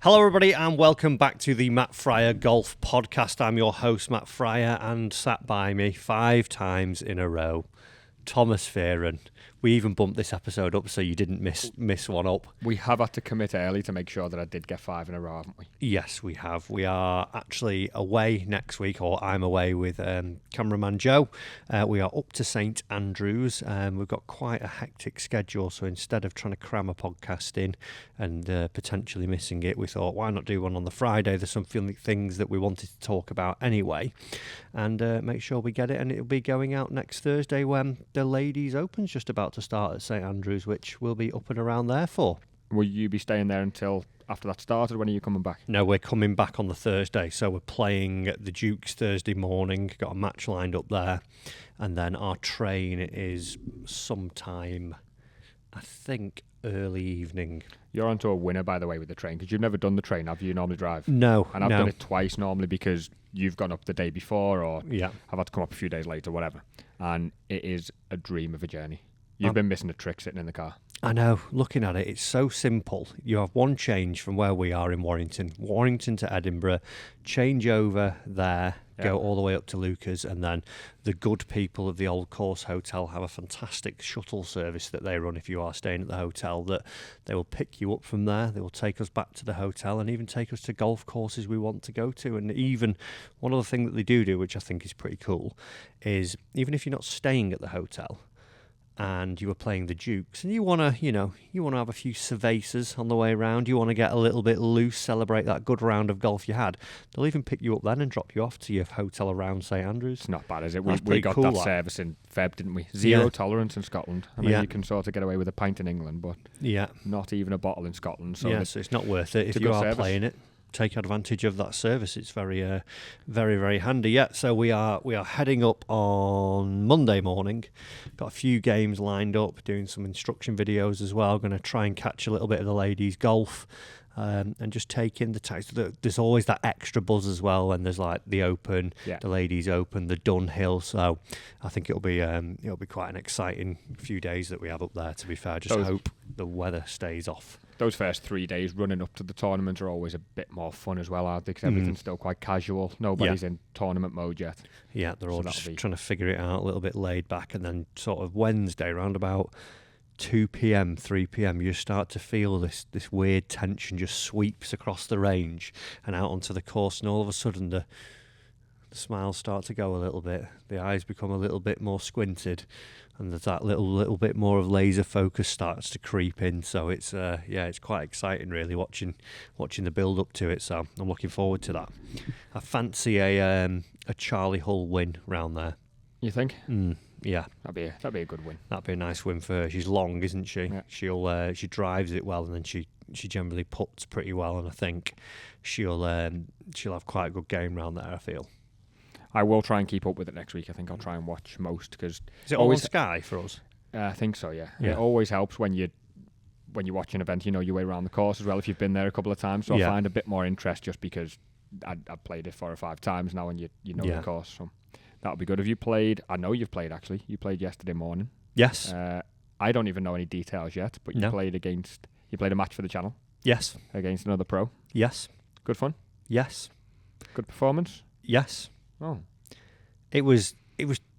Hello, everybody, and welcome back to the Matt Fryer Golf Podcast. I'm your host, Matt Fryer, and sat by me 5 times in a row, Thomas Fearon. We even bumped this episode up so you didn't miss one up. We have had to commit early to make sure that I did get 5 in a row, haven't we? Yes, we have. We are actually away next week, or I'm away with cameraman Joe. We are up to St Andrews. We've got quite a hectic schedule, so instead of trying to cram a podcast in and potentially missing it, we thought, why not do one on the Friday? There's some things that we wanted to talk about anyway, and make sure we get it, and it'll be going out next Thursday when the Ladies Open's just about to start at St Andrews, which we'll be up and around there for. Will you be staying there until after that started? When are you coming back? No, we're coming back on the Thursday, so we're playing at the Dukes Thursday morning, got a match lined up there, and then our train is sometime, I think, early evening. You're onto a winner, by the way, with the train, because you've never done the train, have you? You normally drive? No, and I've done it twice normally because you've gone up the day before, or I've had to come up a few days later, whatever, and it is a dream of a journey. You've been missing a trick sitting in the car. I know. Looking at it, it's so simple. You have one change from where we are in Warrington to Edinburgh, change over there, go all the way up to Lucas, and then the good people of the Old Course Hotel have a fantastic shuttle service that they run if you are staying at the hotel, that they will pick you up from there. They will take us back to the hotel and even take us to golf courses we want to go to. And even one other thing that they do, which I think is pretty cool, is even if you're not staying at the hotel, and you were playing the Dukes, and you want to have a few cervezas on the way around, you want to get a little bit loose, celebrate that good round of golf you had, they'll even pick you up then and drop you off to your hotel around St Andrews. It's not bad, is it? We got cool, that service in Feb, didn't we? Zero tolerance in Scotland. I mean, you can sort of get away with a pint in England, but not even a bottle in Scotland. So so it's not worth it if you are playing it. Take advantage of that service. It's very, very, very handy. Yeah, so we are heading up on Monday morning. Got a few games lined up, doing some instruction videos as well. Going to try and catch a little bit of the ladies' golf, and just take in the text. There's always that extra buzz as well, and there's like the Open, the Ladies Open, the Dunhill. So I think it'll be quite an exciting few days that we have up there. To be fair, just hope the weather stays off. Those first 3 days running up to the tournament are always a bit more fun as well, aren't they? Because everything's still quite casual. Nobody's in tournament mode yet. Yeah, they're all just trying to figure it out, a little bit laid back. And then sort of Wednesday, around about 2 p.m, 3 p.m, you start to feel this weird tension just sweeps across the range and out onto the course. And all of a sudden, the smiles start to go a little bit. The eyes become a little bit more squinted. And there's that little bit more of laser focus starts to creep in, so it's it's quite exciting really watching the build up to it. So I'm looking forward to that. I fancy a Charlie Hull win round there. You think? Yeah, that'd be a good win. That'd be a nice win for her. She's long, isn't she? Yeah. She drives it well, and then she generally puts pretty well, and I think she'll have quite a good game round there, I feel. I will try and keep up with it next week. I think I'll try and watch most, because is it always on Sky for us? I think so. Yeah. It always helps when you watch an event. You know your way around the course as well if you've been there a couple of times. So I find a bit more interest just because I've played it 4 or 5 times now, and you know the course. So that'll be good. Have you played? I know you've played actually. You played yesterday morning. Yes. I don't even know any details yet, but you played a match for the channel. Yes. Against another pro. Yes. Good fun. Yes. Good performance. Yes. Oh. It was.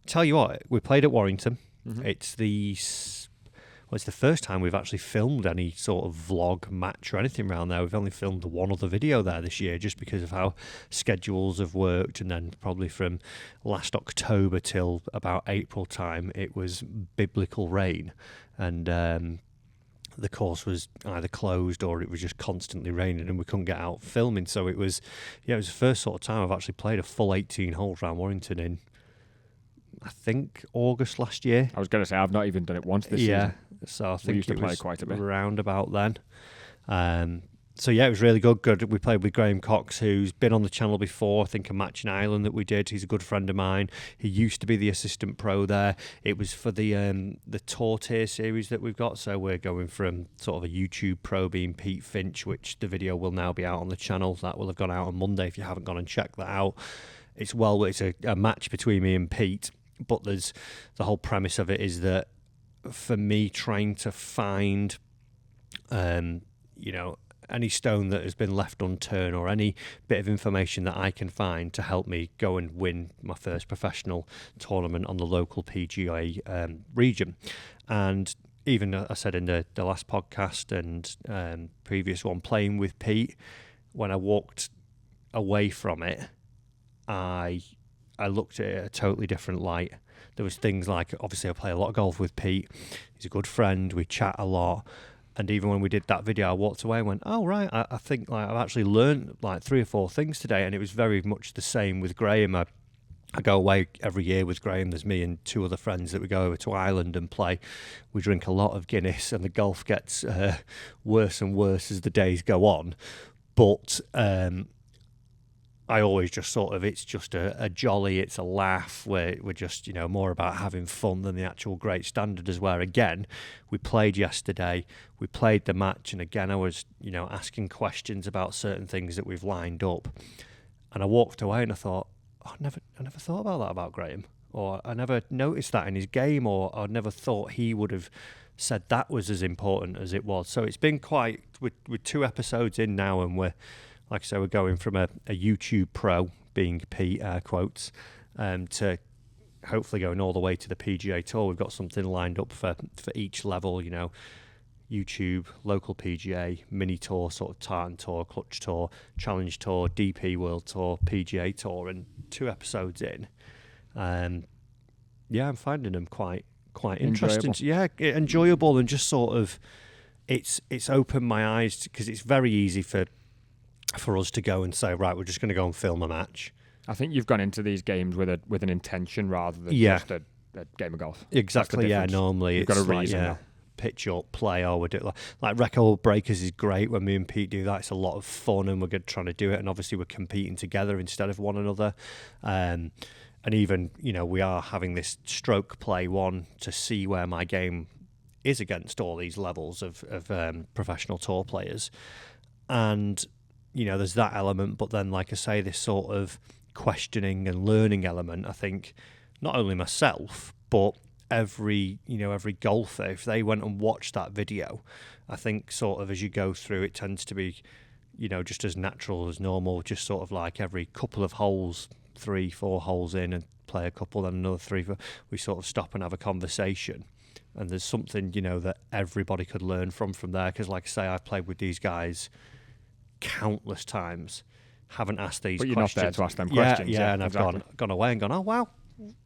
Tell you what, we played at Warrington. Mm-hmm. It's the first time we've actually filmed any sort of vlog match or anything around there. We've only filmed one other video there this year, just because of how schedules have worked. And then probably from last October till about April time, it was biblical rain, and the course was either closed or it was just constantly raining, and we couldn't get out filming. So it was the first sort of time I've actually played a full 18 holes around Warrington in, I think, August last year. I was going to say, I've not even done it once this season. So I think it was quite a bit around about then. So it was really good. We played with Graham Cox, who's been on the channel before. I think a match in Ireland that we did. He's a good friend of mine. He used to be the assistant pro there. It was for the Tour Tier series that we've got. So we're going from sort of a YouTube pro being Pete Finch, which the video will now be out on the channel. That will have gone out on Monday if you haven't gone and checked that out. It's a match between me and Pete, but there's the whole premise of it is that for me trying to find any stone that has been left unturned or any bit of information that I can find to help me go and win my first professional tournament on the local PGA region. And even I said in the last podcast and previous one, playing with Pete, when I walked away from it, I looked at it a totally different light. There was things like, obviously I play a lot of golf with Pete. He's a good friend. We chat a lot. And even when we did that video, I walked away and went, oh, right, I think like I've actually learned like 3 or 4 things today. And it was very much the same with Graham. I go away every year with Graham. There's me and 2 other friends that we go over to Ireland and play. We drink a lot of Guinness, and the golf gets worse and worse as the days go on. But I always just sort of, it's just a jolly, it's a laugh, we're just, more about having fun than the actual great standard, where, again, we played yesterday, we played the match, and again, I was, asking questions about certain things that we've lined up. And I walked away and I thought, I never thought about that about Graham, or I never noticed that in his game, or I never thought he would have said that was as important as it was. So it's been quite, we're 2 episodes in now, and we're, like I say, we're going from a YouTube pro, being Pete, air quotes, to hopefully going all the way to the PGA Tour. We've got something lined up for each level, YouTube, local PGA, mini tour, sort of Tartan Tour, Clutch Tour, Challenge Tour, DP World Tour, PGA Tour, and 2 episodes in. I'm finding them quite interesting. Enjoyable, and just sort of, it's opened my eyes, because it's very easy for us to go and say, right, we're just going to go and film a match. I think you've gone into these games with an intention rather than just a game of golf. Exactly, normally you've it's got a reason. Like, pitch up, play, or we do like record breakers is great. When me and Pete do that, it's a lot of fun, and we're trying to do it, and obviously we're competing together instead of one another. And even, we are having this stroke play one to see where my game is against all these levels of professional tour players. And there's that element, but then, like I say, this sort of questioning and learning element, I think, not only myself, but every golfer, if they went and watched that video, I think sort of as you go through, it tends to be, just as natural as normal, just sort of like every couple of holes, 3-4 holes in, and play a couple, then another 3, we sort of stop and have a conversation. And there's something, that everybody could learn from there, because like I say, I've played with these guys countless times, haven't asked these questions. But you're not there to ask them questions. Yeah, and exactly. I've gone away and gone, oh wow,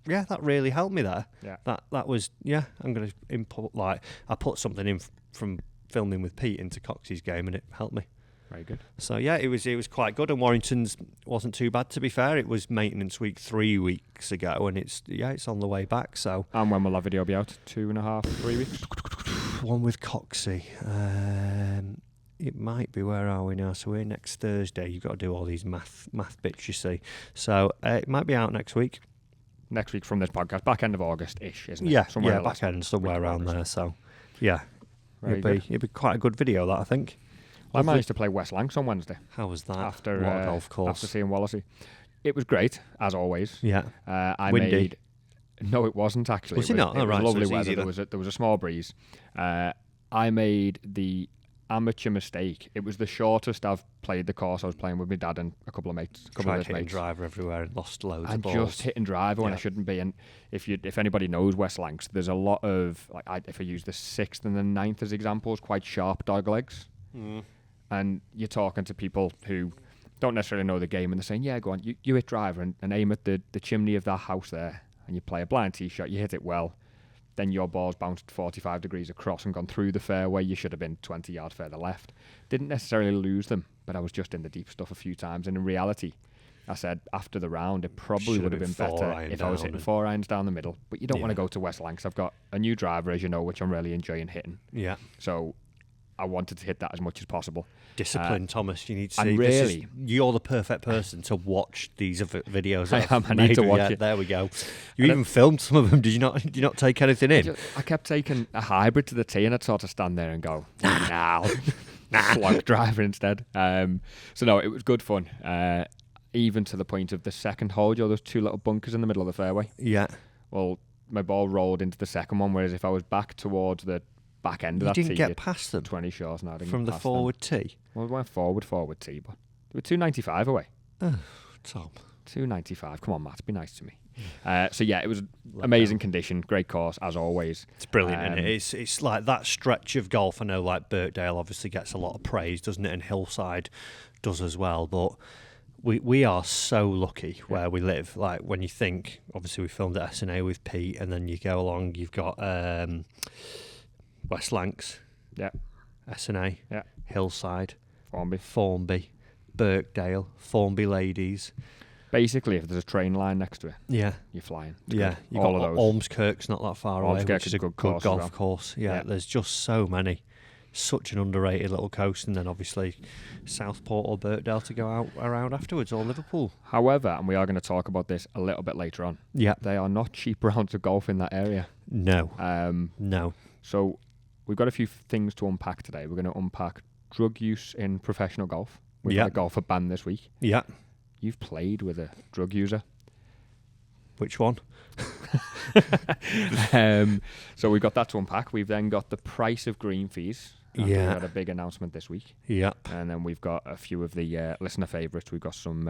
yeah, that really helped me there. Yeah. That was, I'm going to input, like, I put something in from filming with Pete into Coxey's game, and it helped me. Very good. So yeah, it was quite good, and Warrington's wasn't too bad, to be fair. It was maintenance week 3 weeks ago, and it's on the way back. So. And when will that video be out? 2.5, 3 weeks? One with Coxey. It might be, where are we now? So we're next Thursday. You've got to do all these math bits, you see. So it might be out next week. Next week from this podcast, back end of August-ish, isn't it? Yeah, back end, somewhere around there. So, yeah, it'd be quite a good video, that, I think. I managed to play West Lancs on Wednesday. How was that? After what a golf course. After seeing Wallasey. It was great, as always. Yeah. Windy. No, it wasn't, actually. Was it not? It was lovely so weather. There was a small breeze. I made the amateur mistake. It was the shortest I've played the course. I was playing with my dad and a couple of mates. Tried hitting driver everywhere and lost loads of balls. And just hitting driver when I shouldn't be. And if anybody knows West Lancs, there's a lot of, if I use the 6th and the 9th as examples, quite sharp dog legs. Mm. And you're talking to people who don't necessarily know the game, and they're saying, yeah, go on, you hit driver and aim at the chimney of that house there, and you play a blind tee shot, you hit it well, then your ball's bounced 45 degrees across and gone through the fairway. You should have been 20 yards further left. Didn't necessarily lose them, but I was just in the deep stuff a few times. And in reality, I said after the round, it probably would have been better if I was hitting 4 irons down the middle. But you don't want to go to West Lancs. I've got a new driver, as you know, which I'm really enjoying hitting. Yeah. So I wanted to hit that as much as possible. Discipline, Thomas. You need to see. And really, you're the perfect person to watch these videos. I need to watch it. There we go. You even filmed some of them. Did you not take anything in? I kept taking a hybrid to the tee, and I'd sort of stand there and go, nah. Slug driver instead. So no, it was good fun. Even to the point of the second hole, those 2 little bunkers in the middle of the fairway. Yeah. Well, my ball rolled into the second one, whereas if I was back towards the back end of You that tee. didn't get past them 20 shots now. from the forward tee. Well, we went forward tee, but they were 295 away. Oh, Tom. 295. Come on, Matt, be nice to me. So yeah, it was amazing condition, great course as always. It's brilliant, isn't it? It's like that stretch of golf. I know, like Birkdale obviously gets a lot of praise, doesn't it? And Hillside does as well. But we are so lucky where we live. Like when you think, obviously we filmed at SNA with Pete, and then you go along, you've got West Lancs, SNA, Hillside, Formby, Birkdale, Formby Ladies. Basically, if there's a train line next to it, you're flying. You've got Ormskirk's not that far away, which is a good golf course. Yeah, there's just so many. Such an underrated little coast, and then obviously Southport or Birkdale to go out around afterwards, or Liverpool. However, and we are going to talk about this a little bit later on, they are not cheap rounds of golf in that area. No. No. So we've got a few things to unpack today. We're going to unpack drug use in professional golf. We've got a golfer ban this week. Yeah. You've played with a drug user. Which one? So we've got that to unpack. We've then got the price of Greenfees. We had a big announcement this week. Yep. And then we've got a few of the listener favourites. We've got some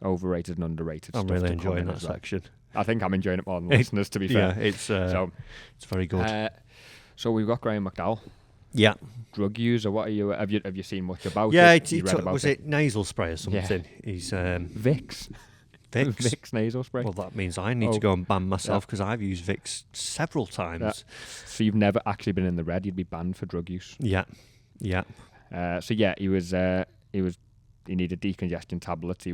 overrated and underrated stuff. I'm really enjoying that section. I think I'm enjoying it more than listeners, to be fair. Yeah, it's very good. So we've got Graham McDowell. Yeah. Drug user. What are you? Have you seen much about it? Was it nasal spray or something? Yeah. He's Vicks. Vicks nasal spray. Well, that means I need to go and ban myself because I've used Vicks several times. Yeah. So you've never actually been in the red. You'd be banned for drug use. Yeah. He needed decongestion tablets. He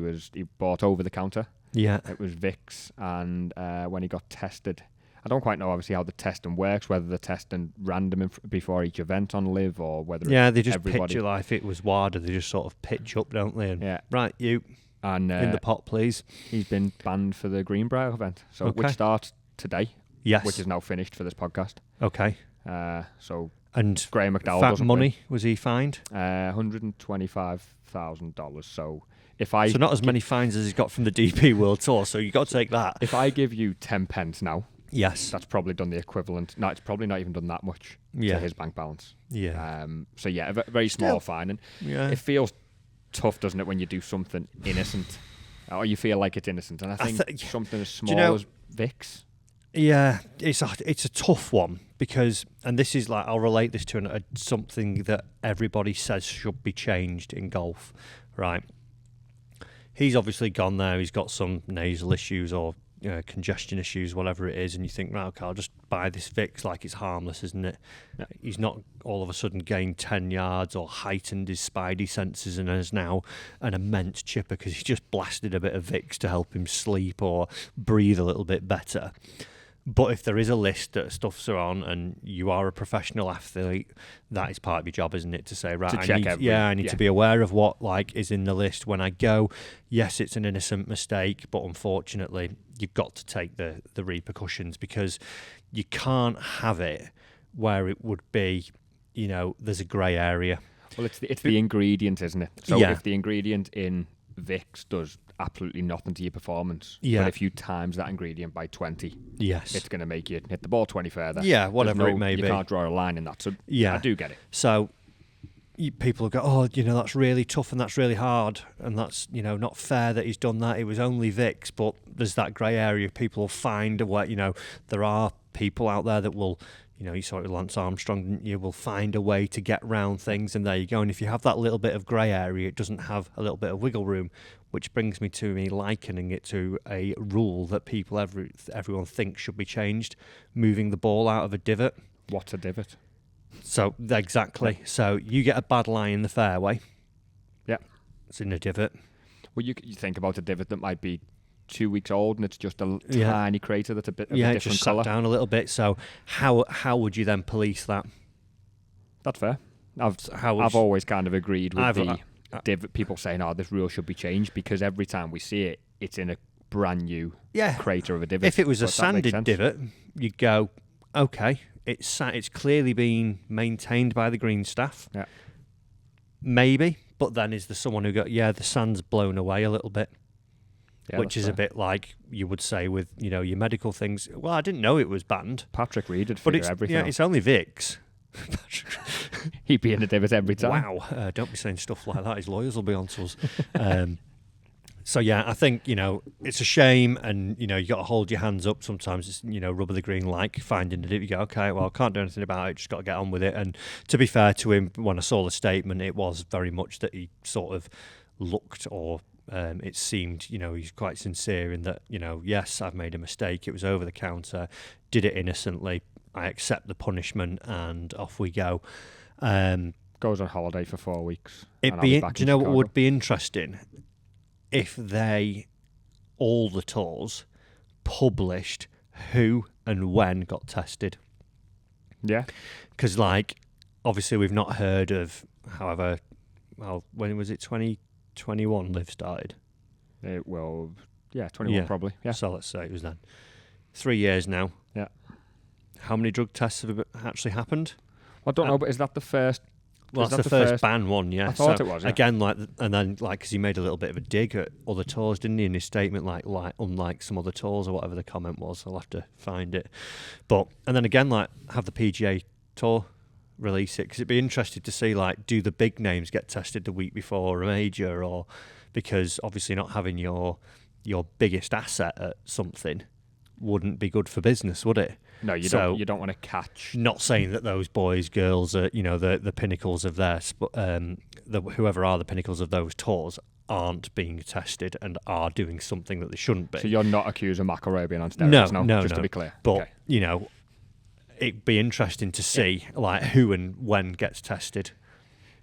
bought over the counter. Yeah. It was Vicks, and when he got tested, I don't quite know obviously how the testing works, whether the testing random before each event on Live or whether they just pitch you like if it was WADA, they just sort of pitch up, don't they? And right, you and in the pot, please. He's been banned for the Greenbrier event, which starts today. Yes, which is now finished for this podcast. Okay. And Graham McDowell doesn't money was he fined? $125,000. So not as many fines as he's got from the DP World Tour. So you got to take that. If I give you 10 pence now. Yes. That's probably done the equivalent. No, it's probably not even done that much to his bank balance. Yeah. A very small fine. And it feels tough, doesn't it, when you do something innocent? Or you feel like it's innocent. And I think something as small as Vicks. Yeah, it's a tough one because, and this is like, I'll relate this to something that everybody says should be changed in golf, right? He's obviously gone there. He's got some nasal issues or congestion issues, whatever it is, and you think, right, okay, I'll just buy this Vicks like it's harmless, isn't it? Yeah. He's not all of a sudden gained 10 yards or heightened his spidey senses and is now an immense chipper because he just blasted a bit of Vicks to help him sleep or breathe a little bit better. But if there is a list that stuffs are on and you are a professional athlete, that is part of your job, isn't it? To say, right, I need to be aware of what is in the list when I go. Yes, it's an innocent mistake, but unfortunately, you've got to take the repercussions because you can't have it where it would be, there's a grey area. Well, it's the ingredient, isn't it? So if the ingredient in Vicks does absolutely nothing to your performance, but if you times that ingredient by 20, it's going to make you hit the ball 20 further. Yeah, whatever it may be. You can't draw a line in that. So I do get it. So people go, that's really tough and that's really hard and that's not fair that he's done that. It was only Vicks, but there's that grey area. People will find a way. There are people out there that will. You saw it with Lance Armstrong, didn't you? Will find a way to get round things, and there you go. And if you have that little bit of grey area, it doesn't have a little bit of wiggle room, which brings me to likening it to a rule that everyone thinks should be changed: moving the ball out of a divot. What's a divot? So exactly. So you get a bad lie in the fairway. Yeah, it's in a divot. Well, you think about a divot that might be 2 weeks old and it's just a tiny crater that's a bit of a different just colour. Sat down a little bit. So how would you then police that? That's fair. I've always kind of agreed with the divot people saying, this rule should be changed because every time we see it, it's in a brand new crater of a divot. If it was a sanded divot, you'd go, okay, it's clearly been maintained by the green staff. Yeah. Maybe, but then is there someone who the sand's blown away a little bit? Yeah, which is fair. A bit like you would say with your medical things. Well, I didn't know it was banned. Patrick Reed would figure everything out. It's only Vicks. He'd be in the divot every time. Wow, don't be saying stuff like that. His lawyers will be on to us. So yeah, I think, it's a shame, and, you got to hold your hands up. Sometimes it's, rubber the green, like finding the divot. You go, okay, well, I can't do anything about it, just got to get on with it. And to be fair to him, when I saw the statement, it was very much that he sort of looked, or it seemed, he's quite sincere in that, yes, I've made a mistake. It was over the counter, did it innocently. I accept the punishment, and off we go. Goes on holiday for 4 weeks. Do you know what would be interesting? If all the tours, published who and when got tested. Yeah. Because, obviously we've not heard of, however, when was it, 2021 Liv started? 21 probably. Yeah. So let's say it was then. 3 years now. Yeah. How many drug tests have actually happened? I don't know, but is that the first? Well, that's the first ban one, yeah. I thought it was, yeah. Again, because he made a little bit of a dig at other tours, didn't he, in his statement, unlike some other tours, or whatever the comment was. I'll have to find it. And then again, have the PGA Tour release it, because it'd be interesting to see, do the big names get tested the week before a major, or because obviously not having your biggest asset at something wouldn't be good for business, would it? No, you don't want to catch. Not saying that those boys, girls are, the pinnacles of theirs, but whoever are the pinnacles of those tours aren't being tested and are doing something that they shouldn't be. So you're not accusing McIlroy being on steroids? No, just to be clear. But it'd be interesting to see who and when gets tested.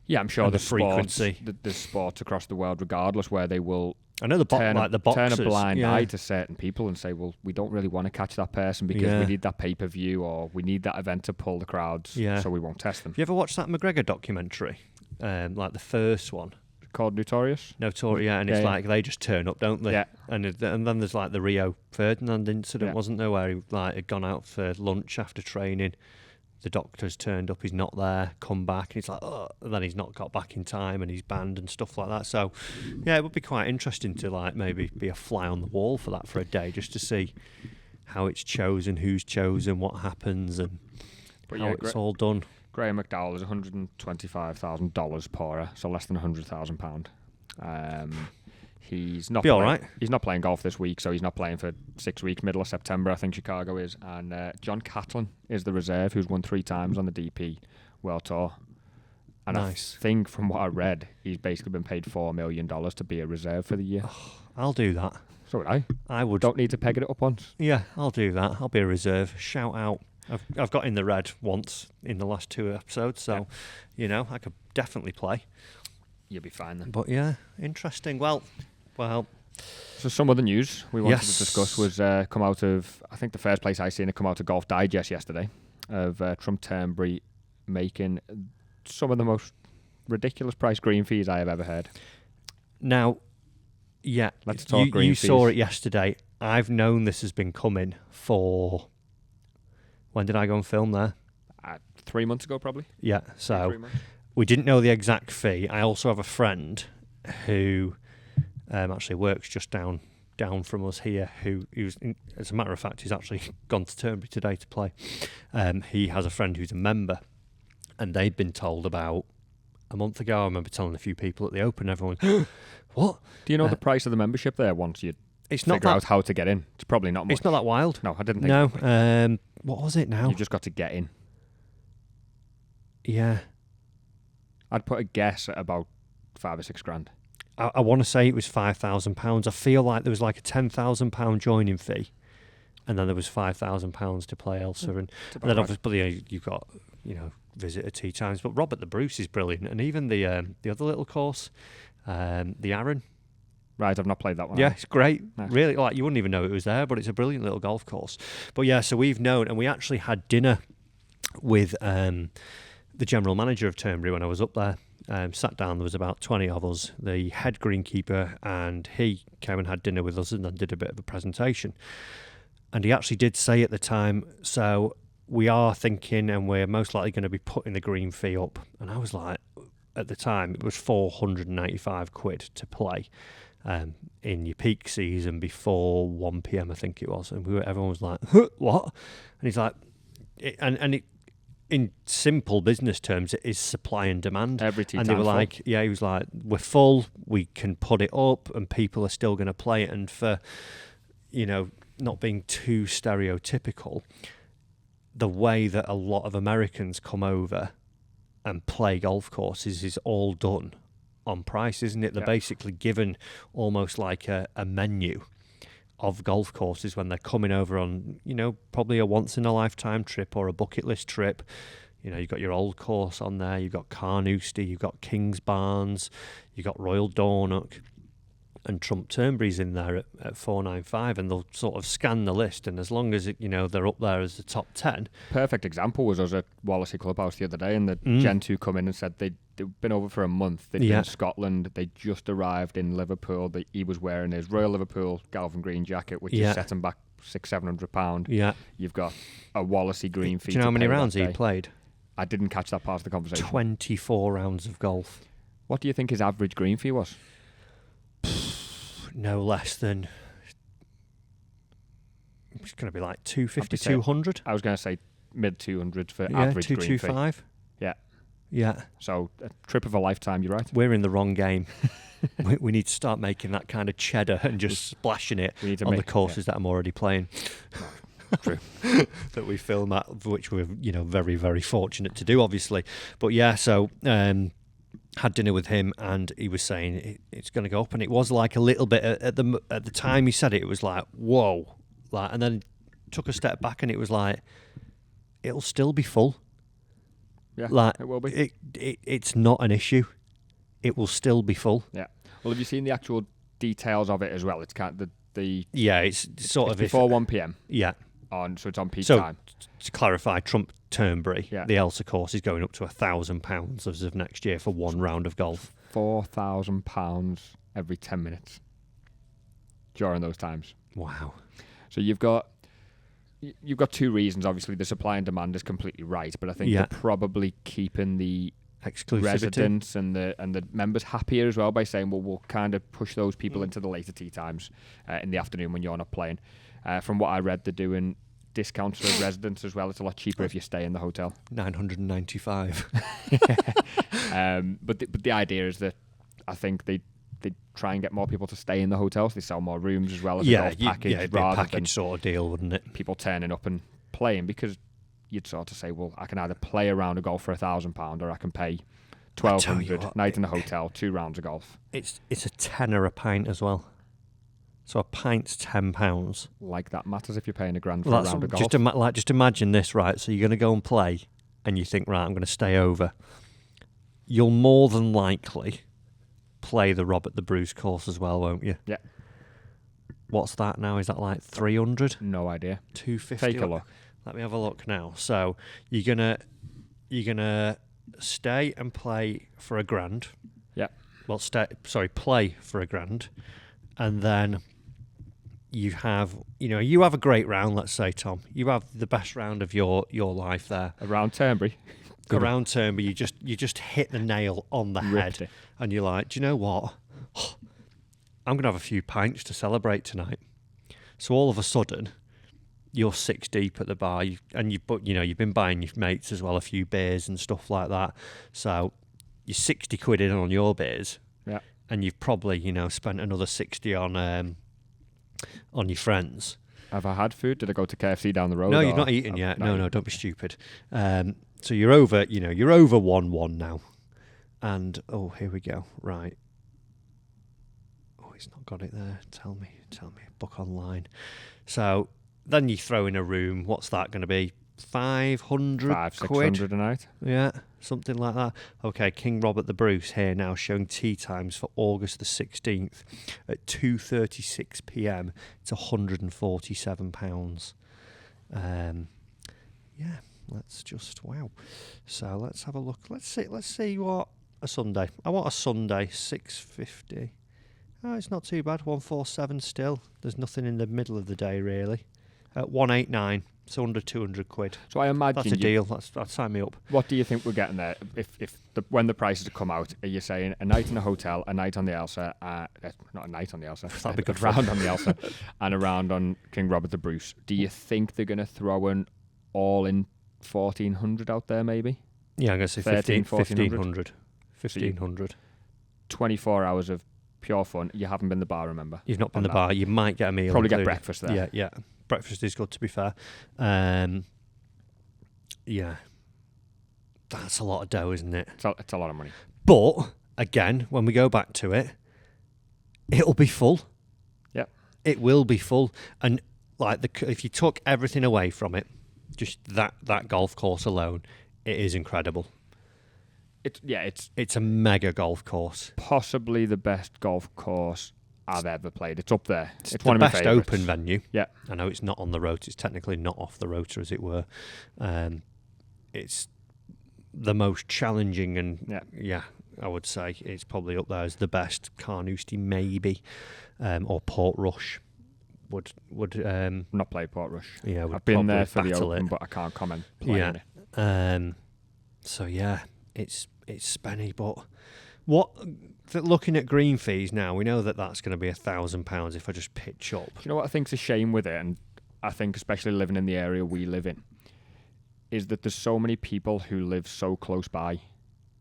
Yeah, I'm sure the frequency. There's sports across the world, regardless, where they will. I know the boxers, turn a blind eye to certain people and say, well, we don't really want to catch that person because we need that pay-per-view, or we need that event to pull the crowds, so we won't test them. Have you ever watched that McGregor documentary? The first one? Called Notorious? Yeah, and it's they just turn up, don't they? Yeah. And then there's the Rio Ferdinand incident, wasn't there, where he had gone out for lunch after training. The doctor's turned up, he's not there, come back, and he's and then he's not got back in time, and he's banned and stuff like that. So, yeah, it would be quite interesting to maybe be a fly on the wall for that for a day, just to see how it's chosen, who's chosen, what happens, and how it's all done. Graham McDowell is $125,000 poorer, so less than £100,000. He's not. Be all right. He's not playing golf this week, so he's not playing for 6 weeks. Middle of September, I think Chicago is. And John Catlin is the reserve, who's won 3 times on the DP World Tour. And nice. I think, from what I read, he's basically been paid $4 million to be a reserve for the year. Oh, I'll do that. So would I. I would. Don't need to peg it up once. Yeah, I'll do that. I'll be a reserve. Shout out. I've got in the red once in the last 2 episodes, so I could definitely play. You'll be fine then. But yeah, interesting. Well. So some of the news we wanted to discuss was come out of, I think the first place I seen it come out of Golf Digest yesterday, of Trump Turnberry making some of the most ridiculous price green fees I have ever heard. Now, yeah, let's talk green you fees. Saw it yesterday. I've known this has been coming for, when did I go and film there? 3 months ago, probably. Yeah, so we didn't know the exact fee. I also have a friend who actually works just down from us here, who's as a matter of fact, he's actually gone to Turnberry today to play. He has a friend who's a member, and they'd been told about a month ago. I remember telling a few people at the Open, everyone, what? Do you know the price of the membership there once you figure out how to get in? It's probably not much. It's not that wild. No, I didn't think. No. What was it now? You've just got to get in. Yeah. I'd put a guess at about $5 or $6 grand. I want to say it was £5,000. I feel like there was a £10,000 joining fee, and then there was £5,000 to play elsewhere, and then obviously you've got visit at tea times. But Robert the Bruce is brilliant, and even the other little course, the Arran. Right, I've not played that one. Yeah, it's great. Nice. Really, you wouldn't even know it was there, but it's a brilliant little golf course. But yeah, so we've known, and we actually had dinner with the general manager of Turnberry when I was up there. Sat down, there was about 20 of us, the head greenkeeper, and he came and had dinner with us and then did a bit of a presentation. And he actually did say at the time, so we are thinking and we're most likely going to be putting the green fee up. And I was like, at the time, it was £495 to play in your peak season before 1 p.m, I think it was. And everyone was like, what? And he's like, in simple business terms, it is supply and demand. Every tea and time they were full. like, he was like, we're full, we can put it up, and people are still going to play it. And for, not being too stereotypical, the way that a lot of Americans come over and play golf courses is all done on price, isn't it? They're basically given almost like a menu of golf courses when they're coming over on, probably a once-in-a-lifetime trip or a bucket list trip. You've got your Old Course on there, you've got Carnoustie, you've got Kings Barnes, you've got Royal Dornoch, and Trump Turnberry's in there at 495, and they'll sort of scan the list, and as long as they're up there as the top 10. Perfect example was us at Wallasey Clubhouse the other day, and the Gent 2 come in and said they'd been over for a month. They'd been in Scotland. They just arrived in Liverpool. He was wearing his Royal Liverpool Galvin Green jacket, which is setting back £600-700. Yeah. You've got a Wallasey Greenfees. Do you know how many rounds he played? I didn't catch that part of the conversation. 24 rounds of golf. What do you think his average green fee was? No less than, it's going to be like 250, 200. I was going to say mid 200s for average green fee. 225. Yeah. So a trip of a lifetime, you're right. We're in the wrong game. we need to start making that kind of cheddar and just splashing it on the courses that I'm already playing. True. That we film at, which we're very, very fortunate to do, obviously. But so had dinner with him, and he was saying it's going to go up, and it was like a little bit at the time he said it was like whoa, and then took a step back, and it was like it'll still be full. Yeah, it will be. It's not an issue. It will still be full. Yeah. Well, have you seen the actual details of it as well? It's kind of it's sort of before 1 p.m. Yeah. So it's on peak time. To clarify, Trump Turnberry, Yeah. the Elsa course is going up to £1,000 as of next year for one round of golf. £4,000 every 10 minutes during those times. Wow. So you've got two reasons. Obviously, the supply and demand is completely right, but I think they're probably keeping the exclusivity, residents and the members happier as well by saying, well, we'll kind of push those people into the later tee times in the afternoon when you're not playing. From what I read, they're doing discounts for residents as well. It's a lot cheaper if you stay in the hotel. $995. But the idea is that I think they try and get more people to stay in the hotels. They sell more rooms as well as a golf package. It'd be a package sort of deal, wouldn't it? People turning up and playing, because you'd sort of say, well, I can either play a round of golf for £1,000 or I can pay $1,200 night in the hotel, 2 rounds of golf. It's a tenner a pint as well. So a pint's £10. Like that matters if you're paying $1,000 for a round of golf. Just imagine this, right? So you're going to go and play, and you think, right, I'm going to stay over. You'll more than likely play the Robert the Bruce course as well, won't you? Yeah. What's that now? Is that like 300? No idea. 250. Take a look. Let me have a look now. So you're gonna stay and play for £1,000. Yeah. Well, play for £1,000, and then you have a great round. Let's say, Tom, you have the best round of your life there. Around Turnberry. Around Turnberry, you just hit the nail on the head, and you're like, do you know what? I'm gonna have a few pints to celebrate tonight. So all of a sudden, you're 6 deep at the bar, you've been buying your mates as well a few beers and stuff like that. So you're 60 quid in on your beers, and you've probably spent another 60 on your friends. Have I had food? Did I go to KFC down the road? No, you've not eaten yet. No, don't be stupid. So you're over 1-1 now, and here we go. Right. He's not got it there. Tell me. Book online. So then you throw in a room. What's that going to be? 500 quid? 600 a night. Yeah, something like that. Okay, King Robert the Bruce here now showing tee times for August the 16th at 2:36 p.m. It's £147. Yeah, wow. So let's have a look. Let's see what a Sunday. I want a Sunday, 650. Oh, it's not too bad. 147 still. There's nothing in the middle of the day really. At 189, so under 200 quid. So I imagine that's a deal. That'd sign me up. What do you think we're getting there? When the prices come out, are you saying a night in a hotel, a night on the Elsa, not a night on the Elsa, that'd be good. A round on the Elsa, and a round on King Robert the Bruce? Do you think they're going to throw an all-in 1,400 out there, maybe. Yeah, I'm going to say 1,500. 1,500. 24 hours of pure fun. You haven't been to the bar, remember? You've not been to the bar. You might get a meal. Probably included. Get breakfast there. Yeah. Breakfast is good, to be fair. Yeah. That's a lot of dough, isn't it? It's a lot of money. But, again, when we go back to it, it'll be full. Yeah. It will be full. And like if you took everything away from it, just that golf course alone, it is incredible. It's a mega golf course. Possibly the best golf course I've ever played. It's up there. It's one the of my best favourites. open venue. Yeah. I know it's not on the road. It's technically not off the rotor, as it were. It's the most challenging, and I would say it's probably up there as the best. Carnoustie maybe, or Portrush would not play Portrush. Yeah, I've been there for the Open, but I can't comment playing it. So yeah, it's spenny, but looking at Greenfees now, we know that that's going to be £1,000 if I just pitch up. Do you know what I think's a shame with it, and I think especially living in the area we live in, is that there's so many people who live so close by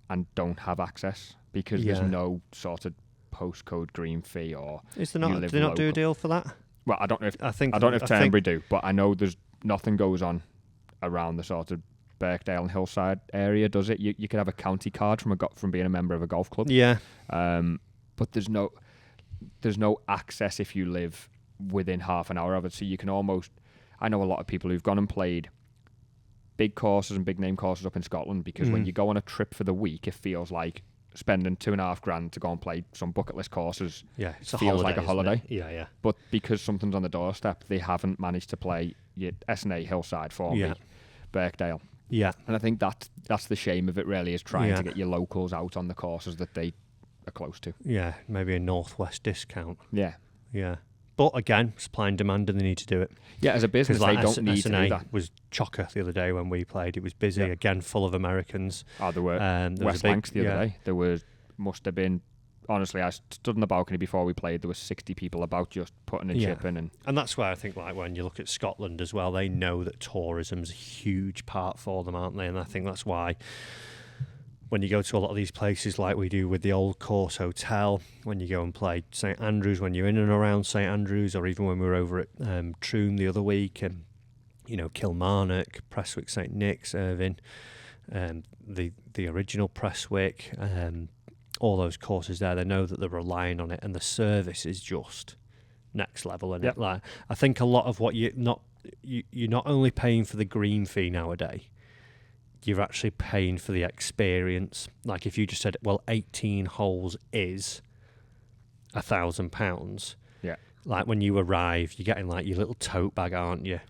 and don't have access because there's no sort of postcode green fee, or is there not? Do they not do a deal for that? Well, I don't know if Turnberry do, but I know there's nothing goes on around the sort of Birkdale and Hillside area, does it? You could have a county card from being a member of a golf club. Yeah. But there's no access if you live within half an hour of it. So you can almost. I know a lot of people who've gone and played big courses and big name courses up in Scotland because when you go on a trip for the week, it feels like spending $2,500 to go and play some bucket list courses. Yeah, it feels like a holiday. Yeah. But because something's on the doorstep, they haven't managed to play S&A, Hillside, Formby, Birkdale. Yeah. And I think that's the shame of it, really, is trying to get your locals out on the courses that they are close to. Yeah, maybe a Northwest discount. Yeah. But again, supply and demand, and they need to do it. Yeah, as a business, they don't need to do that. Was chocker the other day when we played. It was busy, again, full of Americans. Oh, there were West Lancs the other day. There must have been, honestly, I stood on the balcony before we played. There was 60 people about just putting a chip in. And that's where I think, like, when you look at Scotland as well, they know that tourism's a huge part for them, aren't they? And I think that's why when you go to a lot of these places like we do with the Old Course Hotel, when you go and play St Andrews, when you're in and around St Andrews, or even when we were over at Troon the other week, and Kilmarnock, Prestwick, St Nick's, Irvine, the original Prestwick, all those courses there, they know that they're relying on it, and the service is just next level. And I think a lot of what you're not only paying for the green fee nowadays, you're actually paying for the experience. Like if you just said, well, 18 holes is £1,000. Yeah. Like when you arrive, you're getting like your little tote bag, aren't you?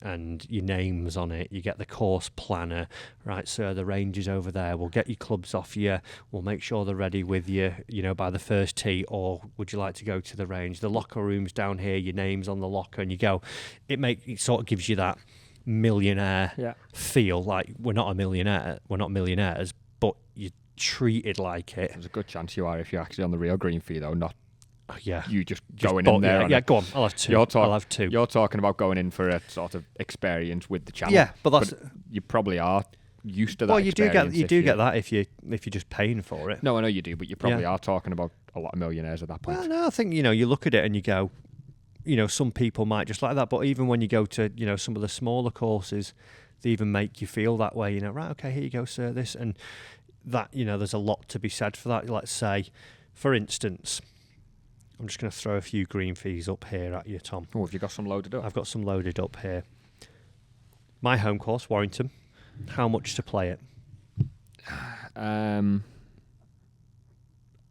And your name's on it. You get the course planner. Right, sir, the range is over there. We'll get your clubs off you. We'll make sure they're ready with you, by the first tee, or would you like to go to the range? The locker room's down here. Your name's on the locker, and you go. It sort of gives you that millionaire feel. Like we're not millionaires, but you're treated like it. There's a good chance you are if you're actually on the real green fee, though, not you just going in there. Yeah, go on. I'll have two. I'll have two. You're talking about going in for a sort of experience with the channel. Yeah, but you probably are used to that. Well, you do get that if you're just paying for it. No, I know you do, but you probably are talking about a lot of millionaires at that point. Well, no, I think you look at it and you go, some people might just like that, but even when you go to some of the smaller courses, they even make you feel that way. Right, okay, here you go, sir. This and that. There's a lot to be said for that. Let's say, for instance, I'm just going to throw a few green fees up here at you, Tom. Oh, have you got some loaded up? I've got some loaded up here. My home course, Warrington. How much to play it? Am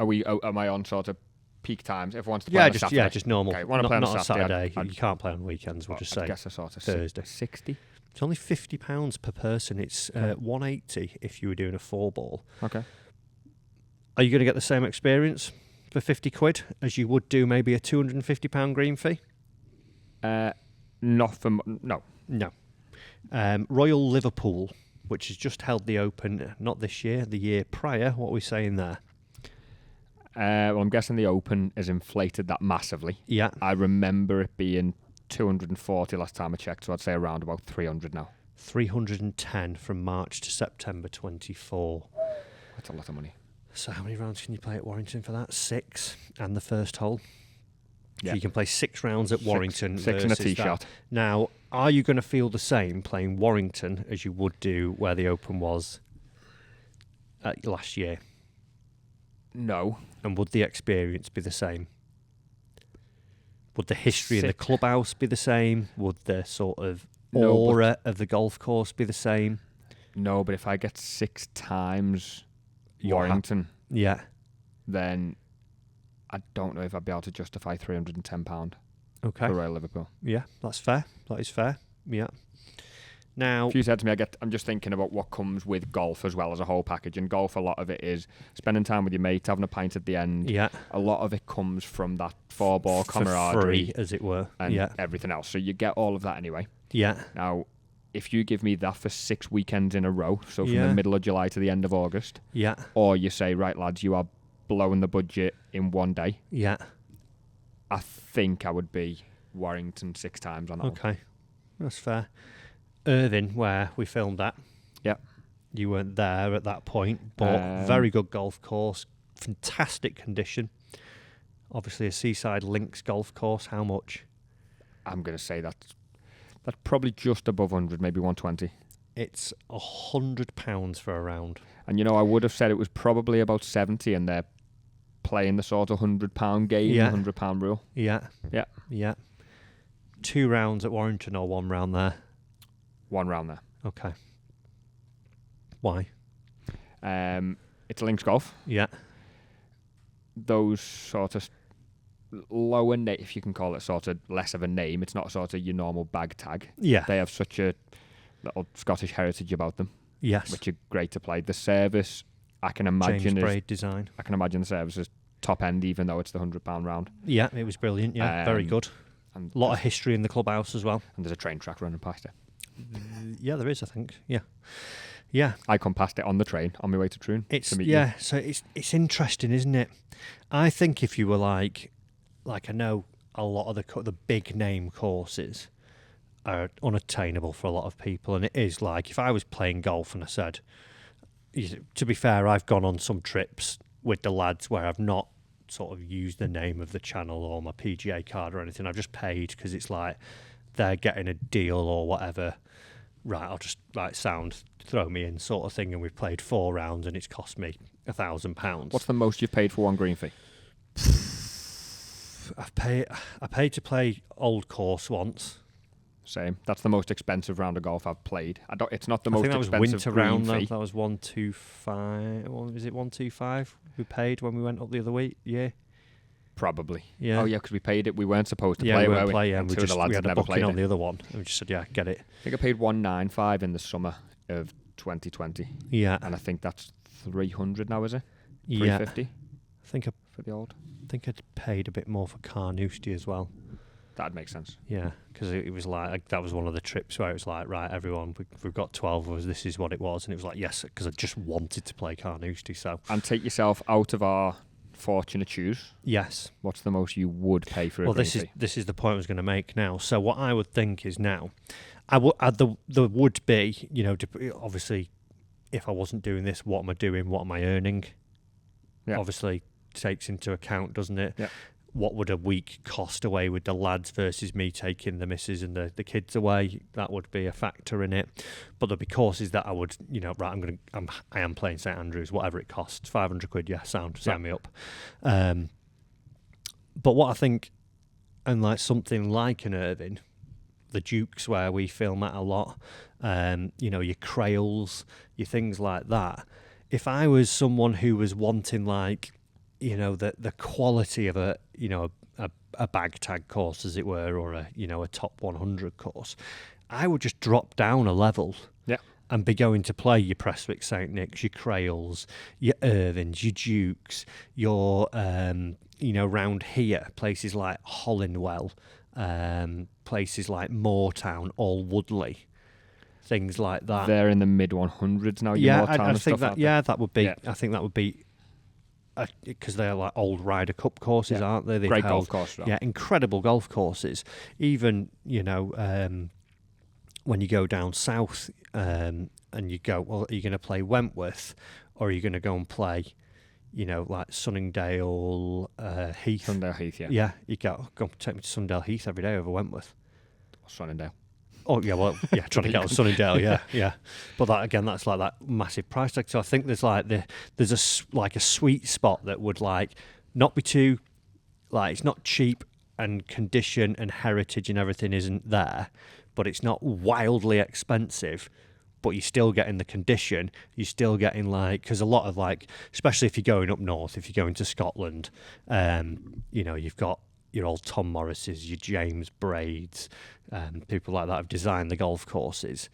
I on sort of peak times? If wants to play on a Saturday? Just normal. Okay, want to play on a Saturday. You can't play on weekends. We'll just say. I guess a sort of Thursday. 60. It's only £50 per person. It's $180 if you were doing a 4-ball. Okay. Are you going to get the same experience for £50 as you would do maybe a £250 green fee? No. Royal Liverpool, which has just held the Open, not this year, the year prior. What are we saying there? Well, I'm guessing the Open has inflated that massively. Yeah. I remember it being 240 last time I checked, so I'd say around about 300 now. 310 from March to September 24. That's a lot of money. So how many rounds can you play at Warrington for that? 6 and the first hole. Yeah. So you can play 6 rounds at Warrington. Six and a tee shot. Now, are you going to feel the same playing Warrington as you would do where the Open was last year? No. And would the experience be the same? Would the history in the clubhouse be the same? Would the sort of aura of the golf course be the same? No, but if I get 6 times Warrington, then I don't know if I'd be able to justify £310 for Royal Liverpool. Yeah, that's fair. That is fair. Yeah. Now, if you said to me, I'm just thinking about what comes with golf as well as a whole package. And golf, a lot of it is spending time with your mate, having a pint at the end. Yeah. A lot of it comes from that 4-ball camaraderie, as it were, and everything else. So you get all of that anyway. Yeah. Now, if you give me that for 6 weekends in a row, so from the middle of July to the end of August, or you say, right, lads, you are blowing the budget in one day, I think I would be Warrington 6 times on that one. Okay, that's fair. Irvine, where we filmed that, you weren't there at that point, but very good golf course, fantastic condition. Obviously a seaside links golf course. How much? I'm going to say that's probably just above 100, maybe 120. It's £100 for a round. And I would have said it was probably about 70, and they're playing the sort of £100 game, £100 rule. Yeah. 2 rounds at Warrington or 1 round there? 1 round there. Okay. Why? It's links golf. Yeah. Those sort of lower, if you can call it sort of less of a name, it's not sort of your normal bag tag. Yeah. They have such a little Scottish heritage about them. Yes. Which are great to play. The service, I can imagine, James Braid design. I can imagine the service is top end, even though it's the £100 round. Yeah, it was brilliant. Yeah, very good. And a lot of history in the clubhouse as well. And there's a train track running past it. Yeah, there is, I think. Yeah. I come past it on the train on my way to Troon. So it's interesting, isn't it? I think if you were like I know a lot of the big name courses are unattainable for a lot of people, and it is like if I was playing golf and I said, to be fair, I've gone on some trips with the lads where I've not sort of used the name of the channel or my PGA card or anything. I've just paid because it's like they're getting a deal or whatever. Right, I'll just throw me in sort of thing, and we've played 4 rounds and it's cost me £1,000. What's the most you've paid for one green fee? I paid to play Old Course once. Same. That's the most expensive round of golf I've played. It's not the most expensive green fee. I think that was winter round though. That was 125. Was it 125 we paid when we went up the other week? Yeah. Probably. Yeah. Oh yeah, because we paid it. We weren't supposed to play. We weren't play. And we had a booking on the other one, and we just said, "Yeah, get it." I think I paid 195 in the summer of 2020. Yeah. And I think that's 300 now, is it? 350. Yeah. I think for the old. I think I'd paid a bit more for Carnoustie as well. That'd make sense. Yeah, because it was like that was one of the trips where it was like, right, everyone, we've got 12 of us. This is what it was, and it was like, yes, because I just wanted to play Carnoustie. So. And take yourself out of our fortunate choose. Yes. What's the most you would pay for a green fee? This is the point I was going to make now. So what I would think is now, there would be, obviously, if I wasn't doing this, what am I doing? What am I earning? Yeah. Obviously takes into account, doesn't it? Yeah. What would a week cost away with the lads versus me taking the missus and the kids away? That would be a factor in it. But there'd be courses that I would, right, I am playing St Andrews, whatever it costs, £500, yeah, sign me up. But what I think, and like something like an Irvine, the Dukes where we film at a lot, your Crails, your things like that. If I was someone who was wanting like, the quality of a bag tag course, as it were, or a top 100 course, I would just drop down a level, and be going to play your Prestwick St Nick's, your Crails, your Irvines, your Dukes, your round here places like Hollingwell, places like Moortown, all Woodley. Things like that. They're in the mid 100s now. I think that. Yeah, that would be. Yeah. I think that would be. Because they're like old Ryder Cup courses, aren't they? Great golf courses. Yeah, incredible golf courses. Even when you go down south and you go, well, are you going to play Wentworth or are you going to go and play, like Sunningdale Heath? Sunningdale Heath, yeah. Yeah, you go take me to Sunningdale Heath every day over Wentworth. Sunningdale. Oh, yeah, well, yeah, trying to get on Sunningdale, yeah. But that's like that massive price tag. So I think there's a sweet spot that would not be too, it's not cheap and condition and heritage and everything isn't there, but it's not wildly expensive. But you're still getting the condition. You're still getting because a lot of especially if you're going up north, if you're going to Scotland, you've got your old Tom Morrises, your James Braids, people like that have designed the golf courses,